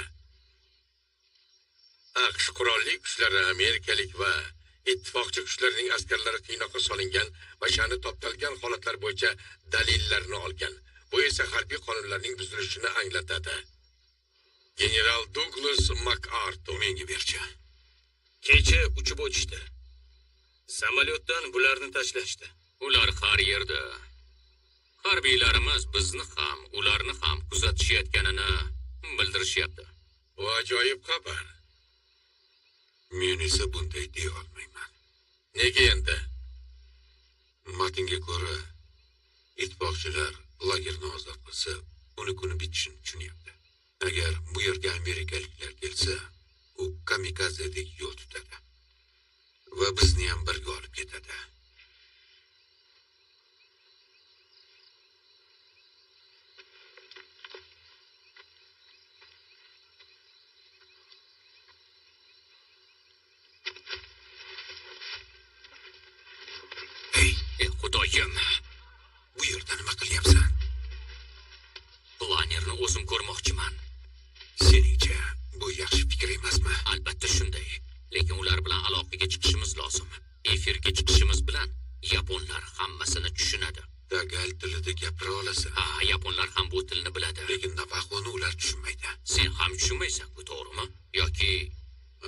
AQSh qurolli kuchlari amerikalik va ittifoqchi kuchlarning askarlari qiynoqqa solingan va sha'ni toptalgan holatlar bo'yicha dalillarni olgan. Bu esa harbiy qonunlarning buzilishini anglatadi. General Douglas MacArthur Menga berchi. Kecha uchib o'tishdi. Samolyotdan bularni tashlashdi. Ular har yerda. Harbiylarimiz bizni ham, ularni ham kuzatishayotganini bildirishyapti. Bu ajoyib xabar. Men esa bunday deya olmayman. Nega endi? Matnga ko'ra, ittifoqchilar lagerni ozod qilsa, uni kuni bitishini tushunyapti. Agar bu yerga amerikaliklar kelsa, u kamikazedek yo'l tutadi. Va bizni ham birga olib ketadi. Hey, Xudoyim, bu yerda nima qilyapsan? planerni o'zim ko'rmoqchiman. Seningcha bu yaxshi fikr emasmi? Albatta shunday. Lekin ular bilan aloqaga chiqishimiz lozim. Efirga chiqishimiz bilan yaponlar hammasini tushunadi. Dagal tilida gapira olasan. Ha, yaponlar ham bu tilni biladi. Lekin Navahoni ular tushunmaydi. Sen ham tushunmaysan-ku, to'g'rimi? Yoki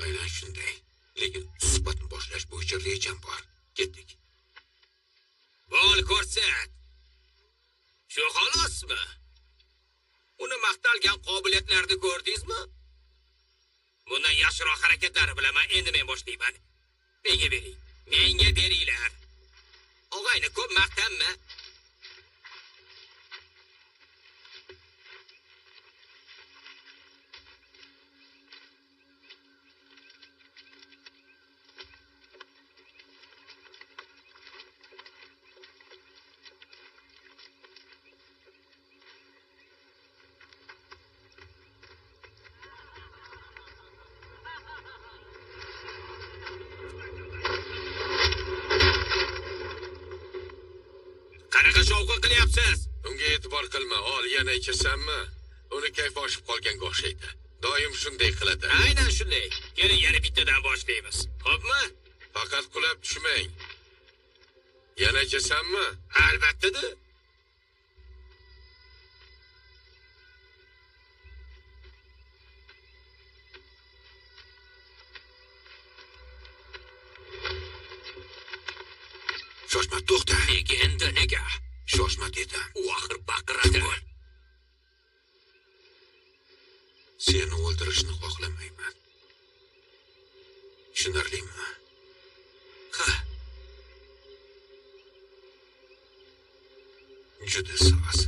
Aynan shunday. Lekin suhbatni boshlash bo'yicha rejam bor. Ketdik. Bo'l ko'rsat. Shu xolosmi? Uni maqtalgan qobiliyatlarni ko'rdingizmi? Bundan yaxshiroq harakatlari bilaman, endi men boshlayman. Menga bering. Menga beringlar. Og'ayni ko'p maqtanma. Qanaqa shovqin qilyapsiz? Unga e'tibor qilma, ol yana ichasanmi? Uni kayfi oshib qolganga o'xshaydi. Doim shunday qiladi. Aynan shunday. Keling, yana bittadan boshlaymiz. Xo'pmi? Faqat qulab tushmang. Yana ichasanmi? Albatta-da. Shoshma, to'xta. nega endi nega? Shoshma dedim. U axir baqiradi. Seni o'ldirishni xohlamayman. Tushunarlimi? Ha, Juda soz.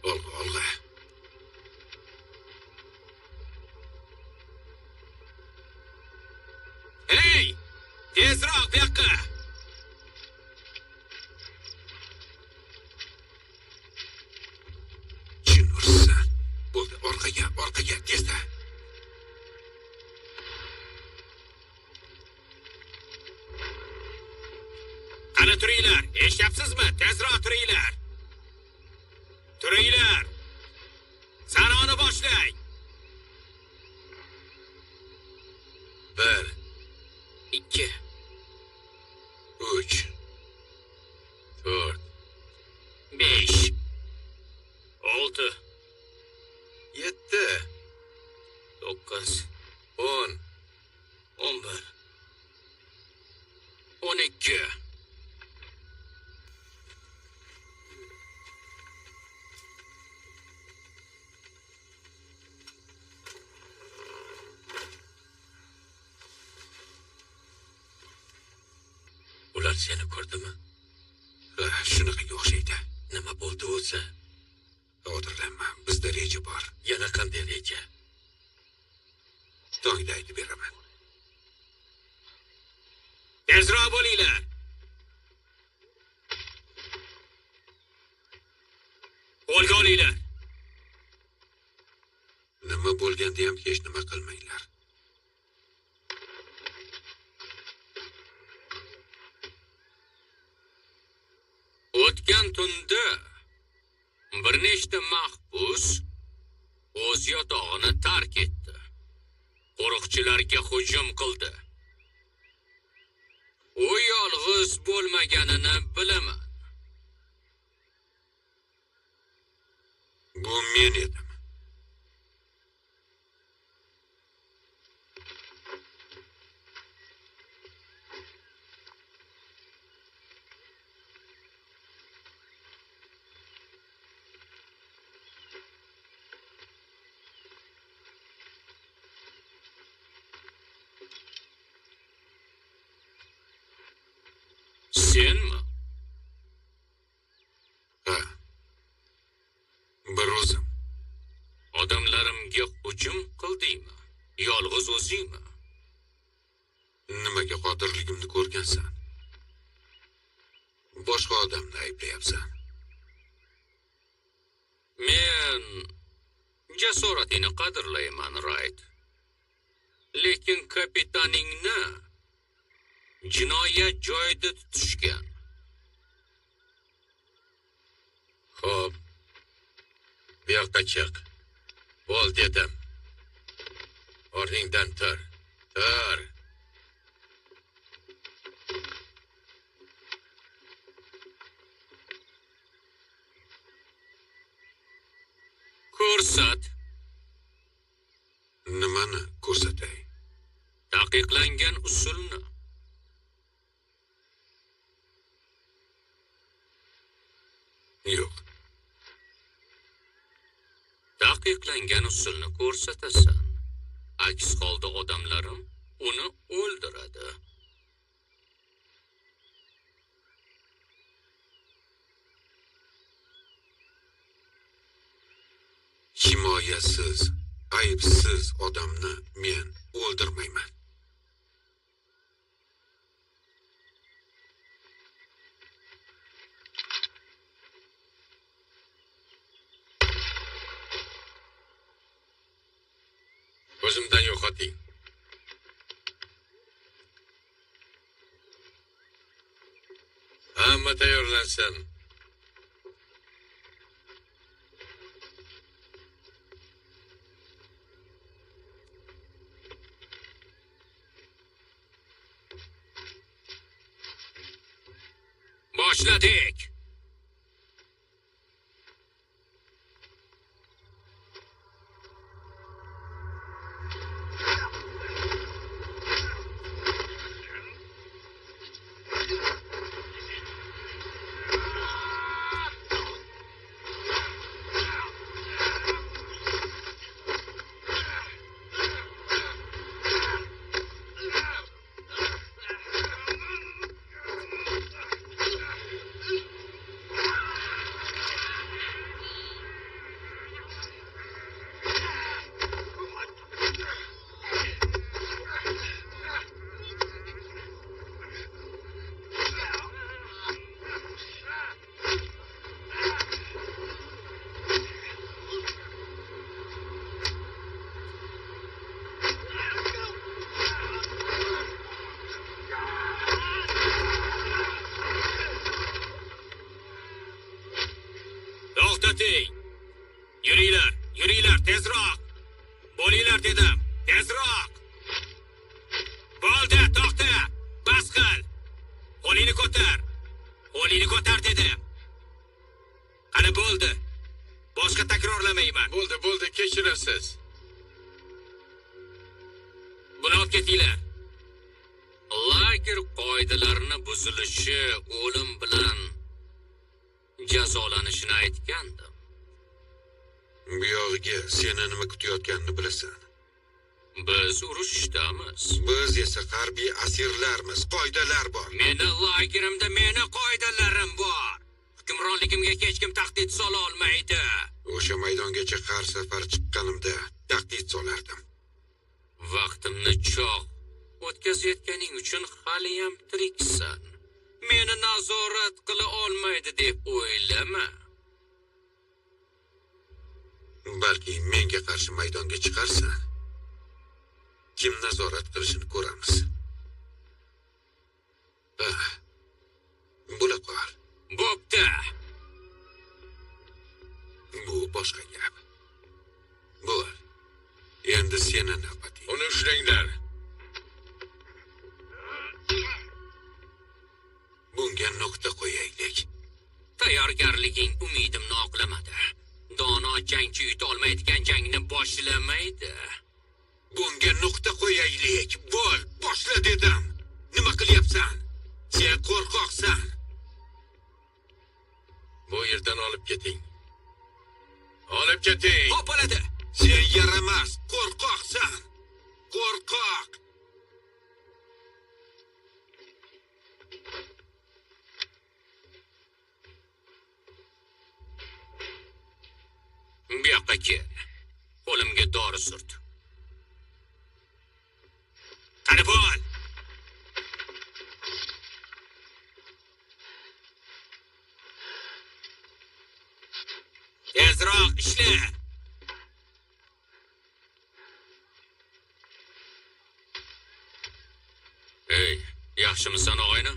Olg'a. Hey! Tezroq bu yoqqa. Chin ursan. Bo'ldi, orqaga, tezda. Qani turinglar. Eshityapsizmi? Tezroq turinglar. Turinglar. Sanoni boshlang. 1, 2, 3, 4, 5, 6, 7, 9, 10. 11. 12. Ular seni ko'rdimi? Shunaqaga o'xshaydi. Nima bo'ldi o'zi? Xavotirlanma, bizda reja bor. Yana qanday reja? Tongda aytib beraman. Tezroq bo'linglar. Qo'lga olinglar. bo'lganda ham hech nima qilmanglar. O'tgan tunda bir nechta mahbus o'z yotog'ini tark etdi. Qo'riqchilarga hujum qildi. U yolg'iz bo'lmaganini bilaman. Bu men edim. Senmi? Ha. Bir o'zim. Odamlarimga hujum qildingmi? Yolg'iz o'zingmi? Nimaga qodirligimni ko'rgansan? Boshqa odamni ayblayapsan. Men jasoratingni qadrlayman, Rayd. Lekin kapitaningni jinoyat joyida tutishgan. Xo'p. Bu yoqqa chiq. Bo'l dedim. O'rningdan tur. Tur. Ko'rsat. Nimani ko'rsatay? Taqiqlangan usulni. Yo'q. Taqiqlangan usulni ko'rsatasan. Aks holda odamlarim uni o'ldiradi. Himoyasiz, aybsiz odamni men o'ldirmayman. Ko'zimdan yo'qoting. Hamma tayyorlansin. Boshladik. To'xtating. Yuringlar, yuringlar, tezroq. Bo'linglar dedim, tezroq. Bo'ldi, to'xta. Bas qil. Qo'lingni ko'tar. Qo'lingni ko'tar dedim. Qani bo'ldi. Boshqa takrorlamayman. Bo'ldi, kechirasiz. Buni olib ketinglar. Lager qoidalarini buzilishi o'lim bilan jazolanishini aytgandim. Bu yog'iga seni nima kutayotganini bilasan. Biz urushdamiz. Biz esa harbiy asirlarmiz, qoidalar bor. Meni lagerimda meni qoidalarim bor. Hukmronligimga hech kim tahdid sola olmaydi. O'sha maydongacha har safar chiqqanimda tahdid solardim. Vaqtimni cho'q o'tkazayotganing uchun hali ham tiriksan. Meni nazorat qila olmaydi deb o'ylama. balki menga qarshi maydonga chiqarsan. Kim nazorat qilishini ko'ramiz. Bo'la qol. Bo'pti. Bu boshqa gap. Bo'l. Endi seni navbating. Uni ushlanglar. Bunga nuqta qo'yaylik. Tayyorgarliging umidimni oqlamadi. Dono jangchi yutolmaydigan jangni boshlamaydi. Bunga nuqta qo'yaylik. Bo'l, boshla dedim. Nima qilyapsan? Sen qo'rqoqsan. Bu yerdan olib keting. Olib keting. Hop bo'ladi. Sen yaramas, qo'rqoqsan. Qo'rqoq. Bu yoqqa kel. Qo'limga dori surt. Qani bo'l. Tezroq ishla. Ey, yaxshimisan og'ayni?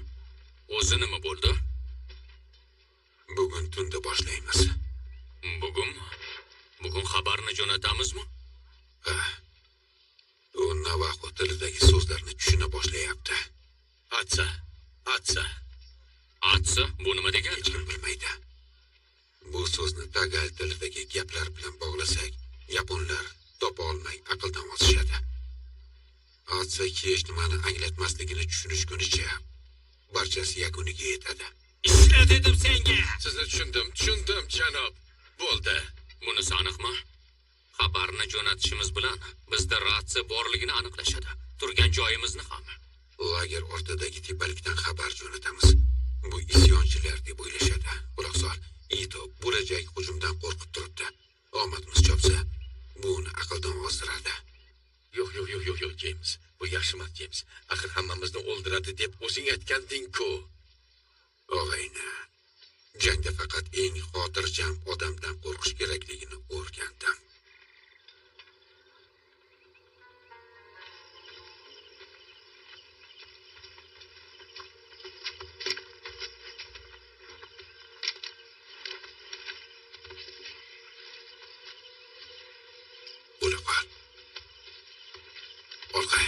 O'zi nima bo'ldi? Bugun tunda boshlaymiz. Bugun xabarni jo'natamizmi? U Navajo tilidagi so'zlarni tushuna boshlayapti. Atsa, bu nima degani? Hech kim bilmaydi. Bu so'zni tagal tilidagi gaplar bilan bog'lasak, yaponlar topa olmay aqldan ozishadi. Atsa hech nimani anglatmasligini tushunishgunicha barchasi yakuniga yetadi. Ishla dedim senga. Sizni tushundim, janob. Bo'ldi. Bunisi aniqmi? Xabarni jo'natishimiz bilan bizda ratsiya borligini aniqlashadi. Turgan joyimizni ham. Lager ortidagi tepalikdan xabar jo'natamiz. Bu isyonchilar deb o'ylashadi. Quloq sol. Ito bo'lajak hujumdan qo'rqib turibdi. Omadimiz chopsa, bu uni aqldan ozdiradi. Yo'q, James. Bu yaxshi emas, James. Axir hammamizni o'ldiradi deb o'zing aytganding-ku. Og'ayni, jangda faqat eng xotirjam odamdan qo'rqish kerakligini o'rgandim. Bo'la qol. Olqa.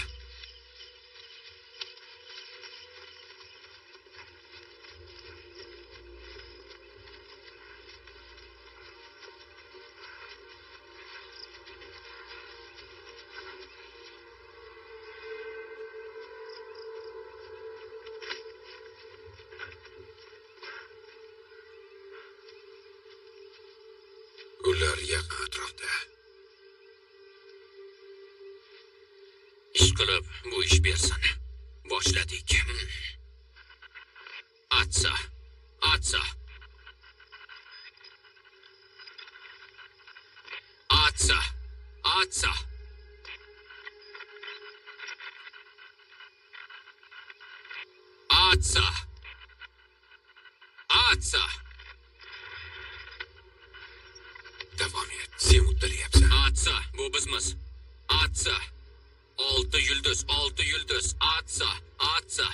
Ular yaqin atrofda. Ish qilib, bu ish bersin. Boshladik. Atsa. Atsa. Atsa. Atsa. Atsa. Atsa. Davom et. Sen uddalayapsan. Atsa, bu bizmiz. Atsa. 6 yulduz, 6 yulduz. Atsa, atsa.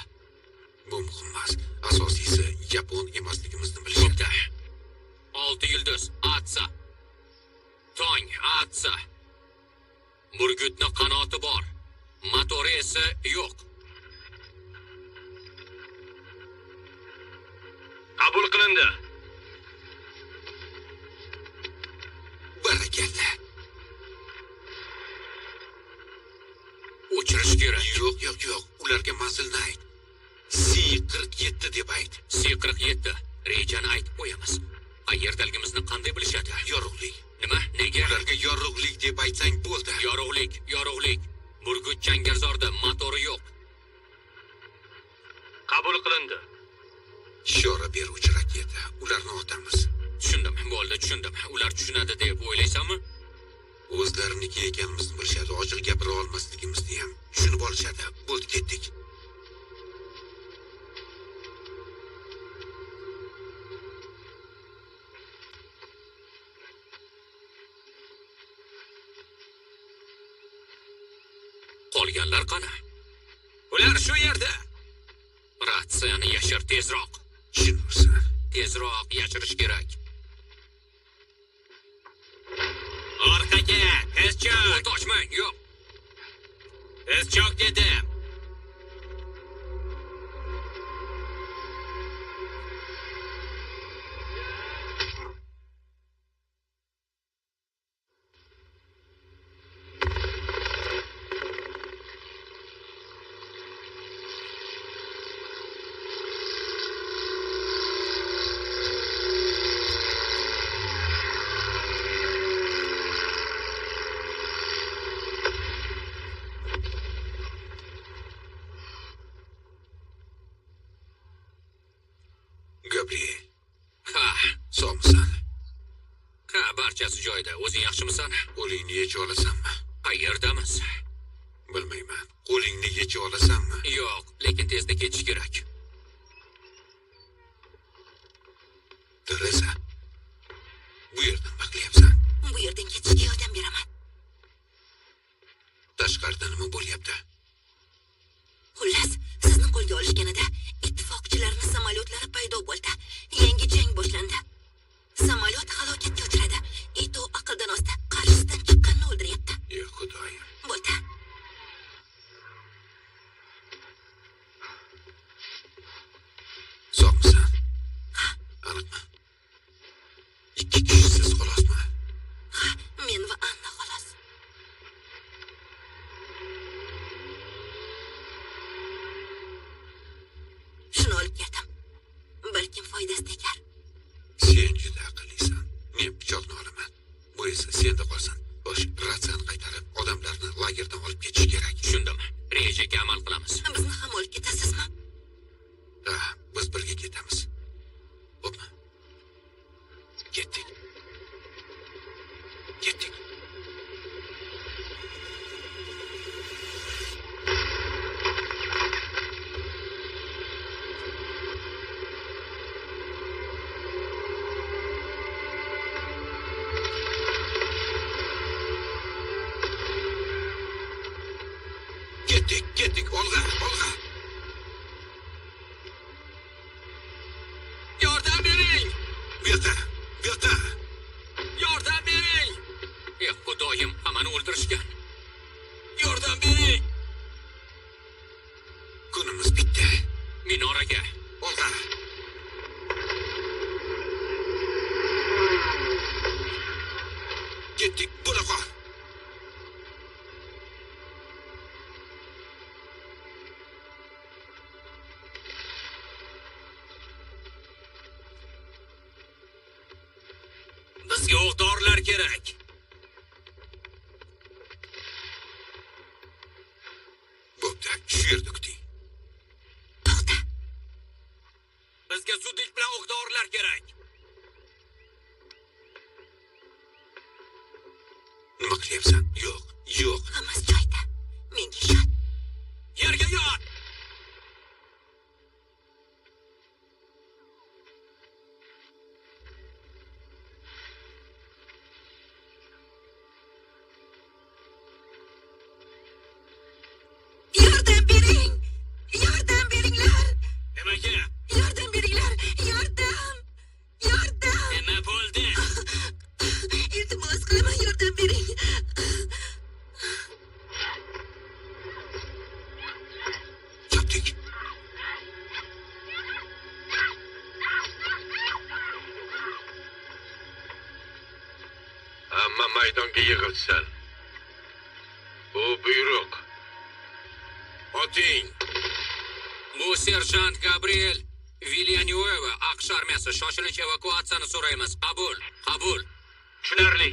Bu muhim emas. Asosiysi yapon emasligimizni bilishadi. 6 yulduz, atsa. Tong, atsa. Burgutni qanoti bor. Motori esa yo'q. Qabul qilindi. Barakalla. O'chirish kerak. Yo'q. Ularga manzilni ayt. C47 deb ayt. C47. Rejani aytib qo'yamiz. Qayerdaligimizni qanday bilishadi? Yorug'lik. Nima? Nega? Ularga yorug'lik deb aytsang bo'ldi. Yorug'lik. Burgut changalzorda motori yo'q. Qabul qilindi. Ishora beruvchi raketa. Ularni otamiz. Tushundim, bo'ldi, tushundim. Ular tushunadi deb o'ylaysanmi? O'zlariniki ekanimizni bilishadi. Ochiq gapira olmasligimizni ham tushunib olishadi. Bo'ldi, ketdik. qo'yganlar qani? Ular shu yerda. Ratsiyani yashir tezroq. Tushunursan. Tezroq yashirish kerak. Orqaga, tez cho'k. Toshmang, yo'q. Tez cho'k dedim. Gabriel, Ha, sog'misan? barchasi joyida. O'zing yaxshimisan? Qo'lingni yecha olasanmi? Qayerdamiz? Bilmayman. Qo'lingni yecha olasanmi? Yo'q, lekin tezda ketish kerak. Teresa, bu yerdan nima qilyapsan? Bu yerdan ketishga yordam beraman. Tashqarida nima bo'lyapti? Xullas, sizni qo'lga olishganida ittifoqchilarning samolyotlari paydo bo'ldi. Yangi jang boshlandi. Samolyot halokatga uchradi. Ito aqldan ozdi. Qarshisidan chiqqanni o'ldiryapti. Ey Xudoyim. Bo'ldi. Sog'misan? Aniqmi? Ikki kishisiz xolosmi? Men va Anna xolos. Shuni olib keldim. Balkim foydasi tegar. Sen juda aqllisan. Men pichoqni olaman. Bu esa senda qolsin. Bosh ratsiyani qaytarib, odamlarni lagerdan olib ketish kerak. Tushundim. Rejaga amal qilamiz. Bizni ham olib ketasizmi? Ha, biz birga ketamiz. Xo'pmi? Ketdik. Ketdik. Ketdik, olg'a. Yordam bering! Bu yoqqa. Yordam bering! Xudoyim, hammani o'ldirishgan. Yordam bering! Kunimiz bitdi. Minoraga. Olg'a. Ketdik, bo'la qol. Bizga o'q-dorilar kerak. Bo'pti, shu yerda kuting. To'xta. Bizga zudlik bilan o'q-dorilar kerak. Nima qilyapsan? Yo'q. Hammasi joyida. Menga ishon. Yerga yot! Yordam bering! Yordam beringlar! Nimaga? Yordam beringlar! Yordam! Nima bo'ldi? Iltimos qilaman, yordam bering. Chopdik. Hamma maydonga yig'ilsin. Bu buyruq. Oting. Bu serjant Gabriel Villanueva, AQSh armiyasi. Shoshilinch evakuatsiyani so'raymiz. Qabul. Tushunarli.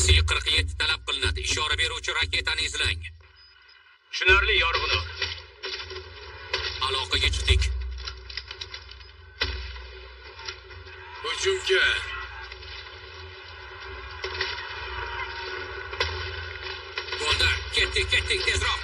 C-47 talab qilinadi. Ishora beruvchi raketani izlang. Tushunarli, yorg'inur. Aloqaga chiqdik. Hujumga. Bo'ldi. Ketdik. Tezroq.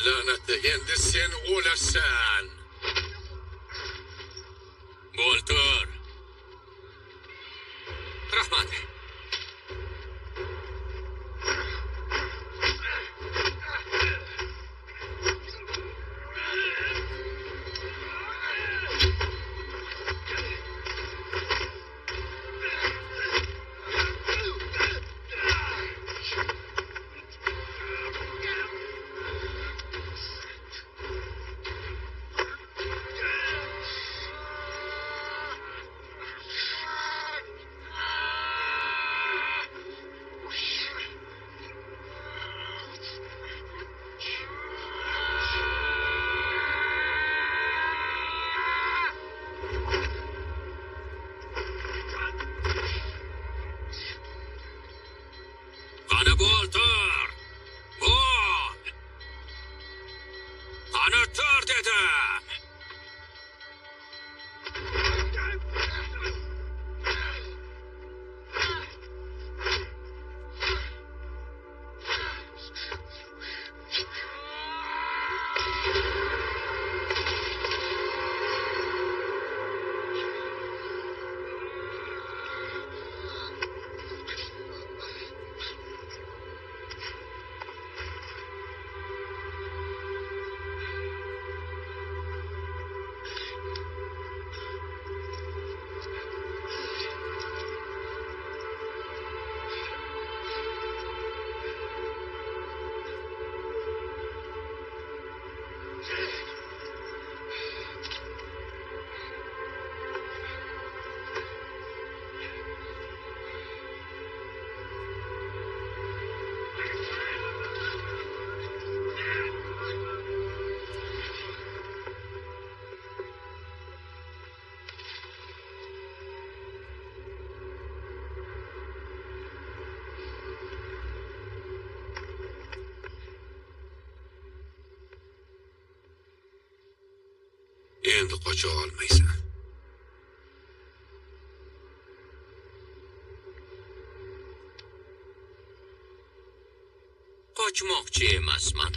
La'nati, endi sen o'lasan. Boltur. Rahmat. Qani Boltur. Bol. Qani tur dedim. Endi qocha olmaysan. Qochmoqchi emasman.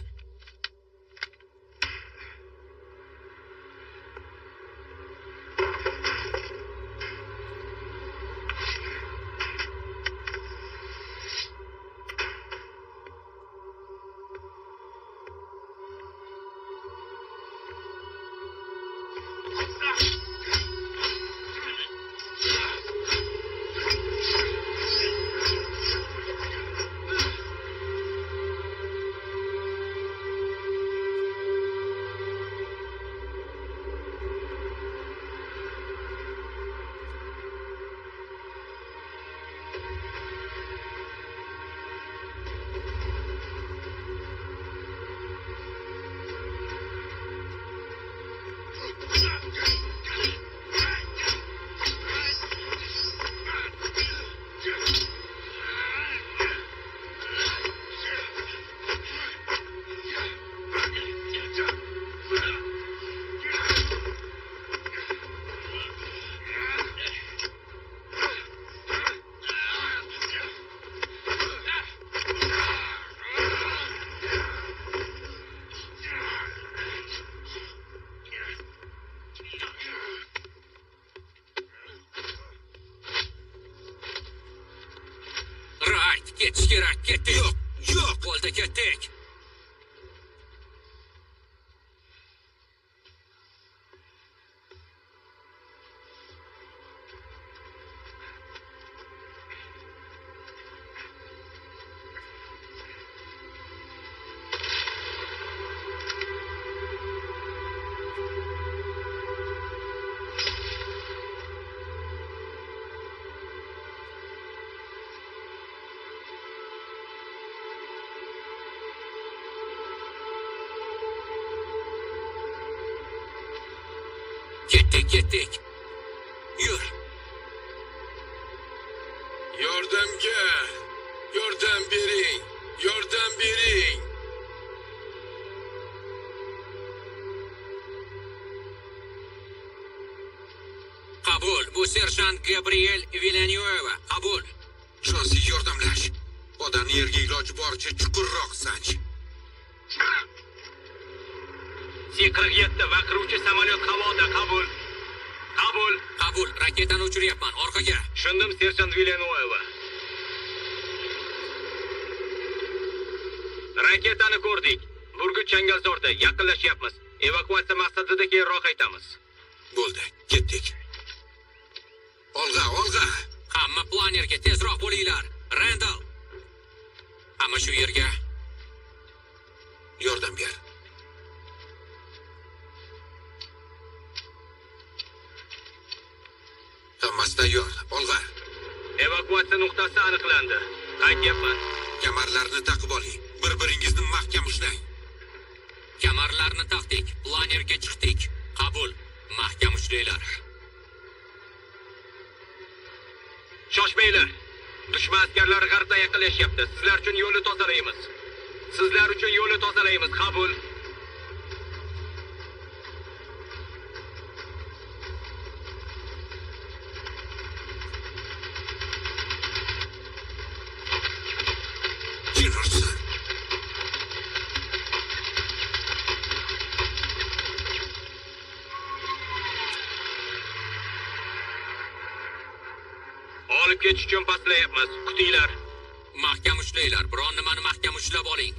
Ketish kerak, ketdik. Yo'q. Bo'ldi, ketdik. Ketdik. Yur. Yordam bering. Qabul. Bu serjant Gabriel Villanueva. Qabul. Jonsiz yordamlash. Odamni yerga iloji boricha chuqurroq sanch. C-47 va qiruvchi samolyot havoda. Qabul. Qabul. Qabul, raketani uchiryapman. Orqaga. Tushundim, serjant Villanueva. Raketani ko'rdik. Burgut Changalzorda yaqinlashyapmiz. Evakuatsiya maqsadida keyinroq aytamiz. Bo'ldi, ketdik. Olg'a, olg'a. Hamma planerga tezroq bo'linglar. Randall. Hamma shu yerga. Yordam ber. Hammasi tayyor. Olg'a. Evakuatsiya nuqtasi aniqlandi. Qaytyapman. Kamarlarni taqib oling. Bir-biringizni mahkam ushlang. Kamarlarni taqdik. Planerga chiqdik. Qabul. Mahkam ushlanglar. Shoshmanglar. Dushman askarlari g'arbda yaqinlashyapti. Sizlar uchun yo'lni tozalaymiz. Sizlar uchun yo'lni tozalaymiz. Qabul. Jino'rsan. Olib ketish uchun pastlayapmiz. Kutinglar. Mahkam ushlanglar. Biron nimani mahkam ushlab oling.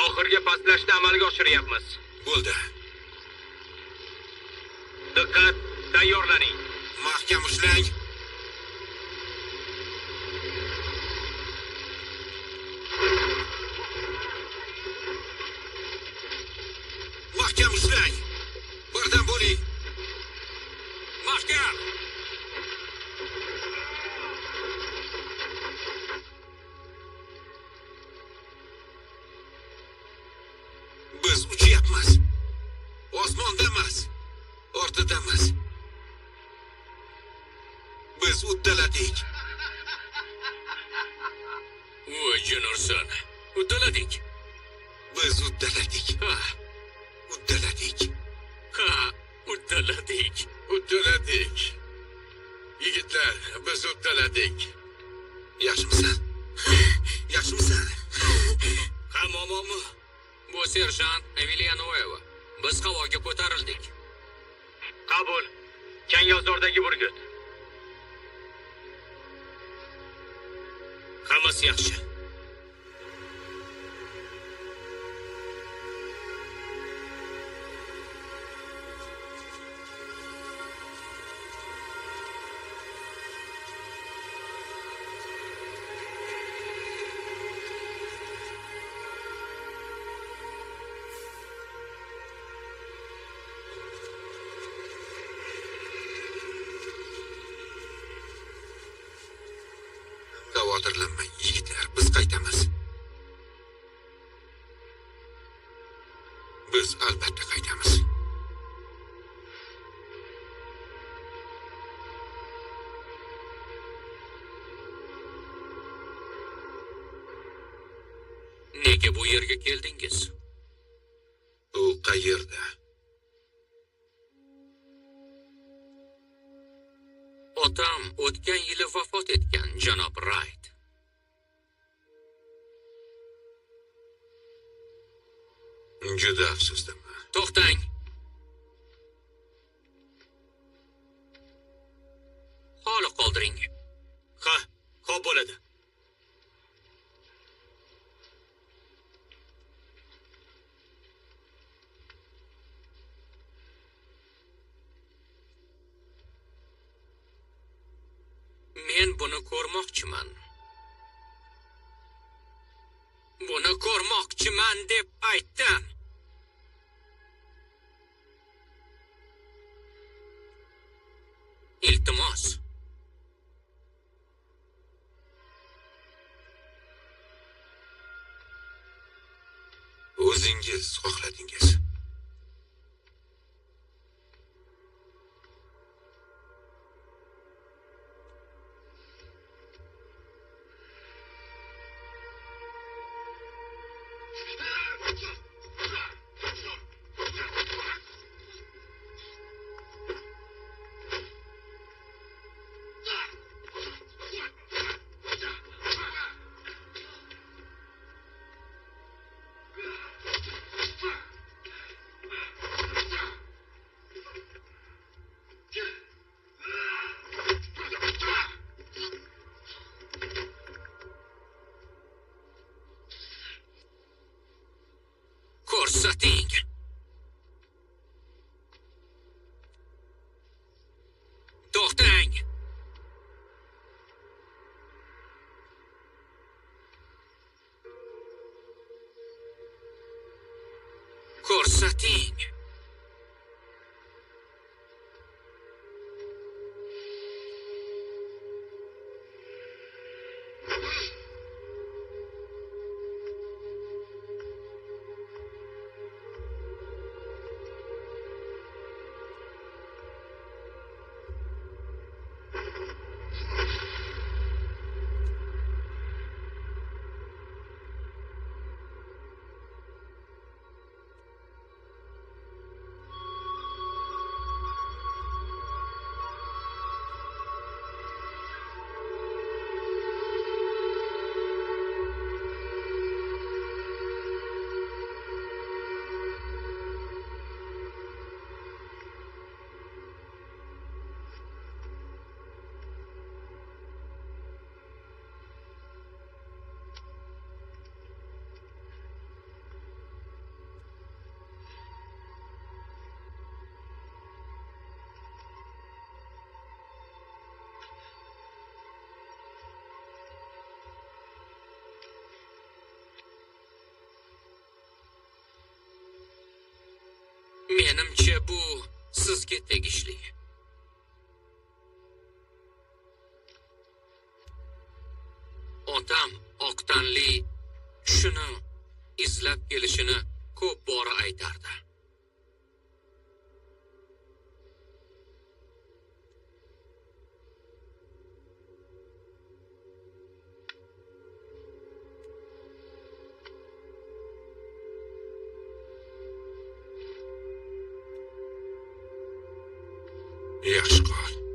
Oxirgi pastlashni amalga oshiryapmiz. Bo'ldi. Diqqat, tayyorlaning. Mahkam ushlang. Mahkam ushlang. Bardam bo'ling. Mahkam. Biz uchyapmiz. Osmonda emas. Ortida emas. Biz uddaladik. Voy Jino'rsan. Uddaladik. Biz uddaladik. Ha, Uddaladik. ha, uddaladik. Uddaladik. Yigitlar, biz uddaladik. Yaxshimisan? Yaxshimisan? Hammommi? Bu serjant Villanueva. Biz havoga ko'tarildik. Qabul. Changalzordagi burgut. Hammasi yaxshi. Xavotirlanmang, yigitlar, biz qaytamiz. Biz albatta qaytamiz. Nega bu yerga keldingiz? U qayerda? Otam o'tgan yili vafot etgan, janob Wright. Juda afsusdaman. To'xtang. Holi qoldiring. Ha, xo'p bo'ladi. Men buni ko'rmoqchiman. Buni ko'rmoqchiman deb aytdim. Iltimos. O'zingiz xohladingiz. Ko'rsating. To'xtang. Ko'rsating. Menimcha bu sizga tegishli. Otam oq tanli shuni izlab kelishini ko'p bora aytardi. Yaxshi qol.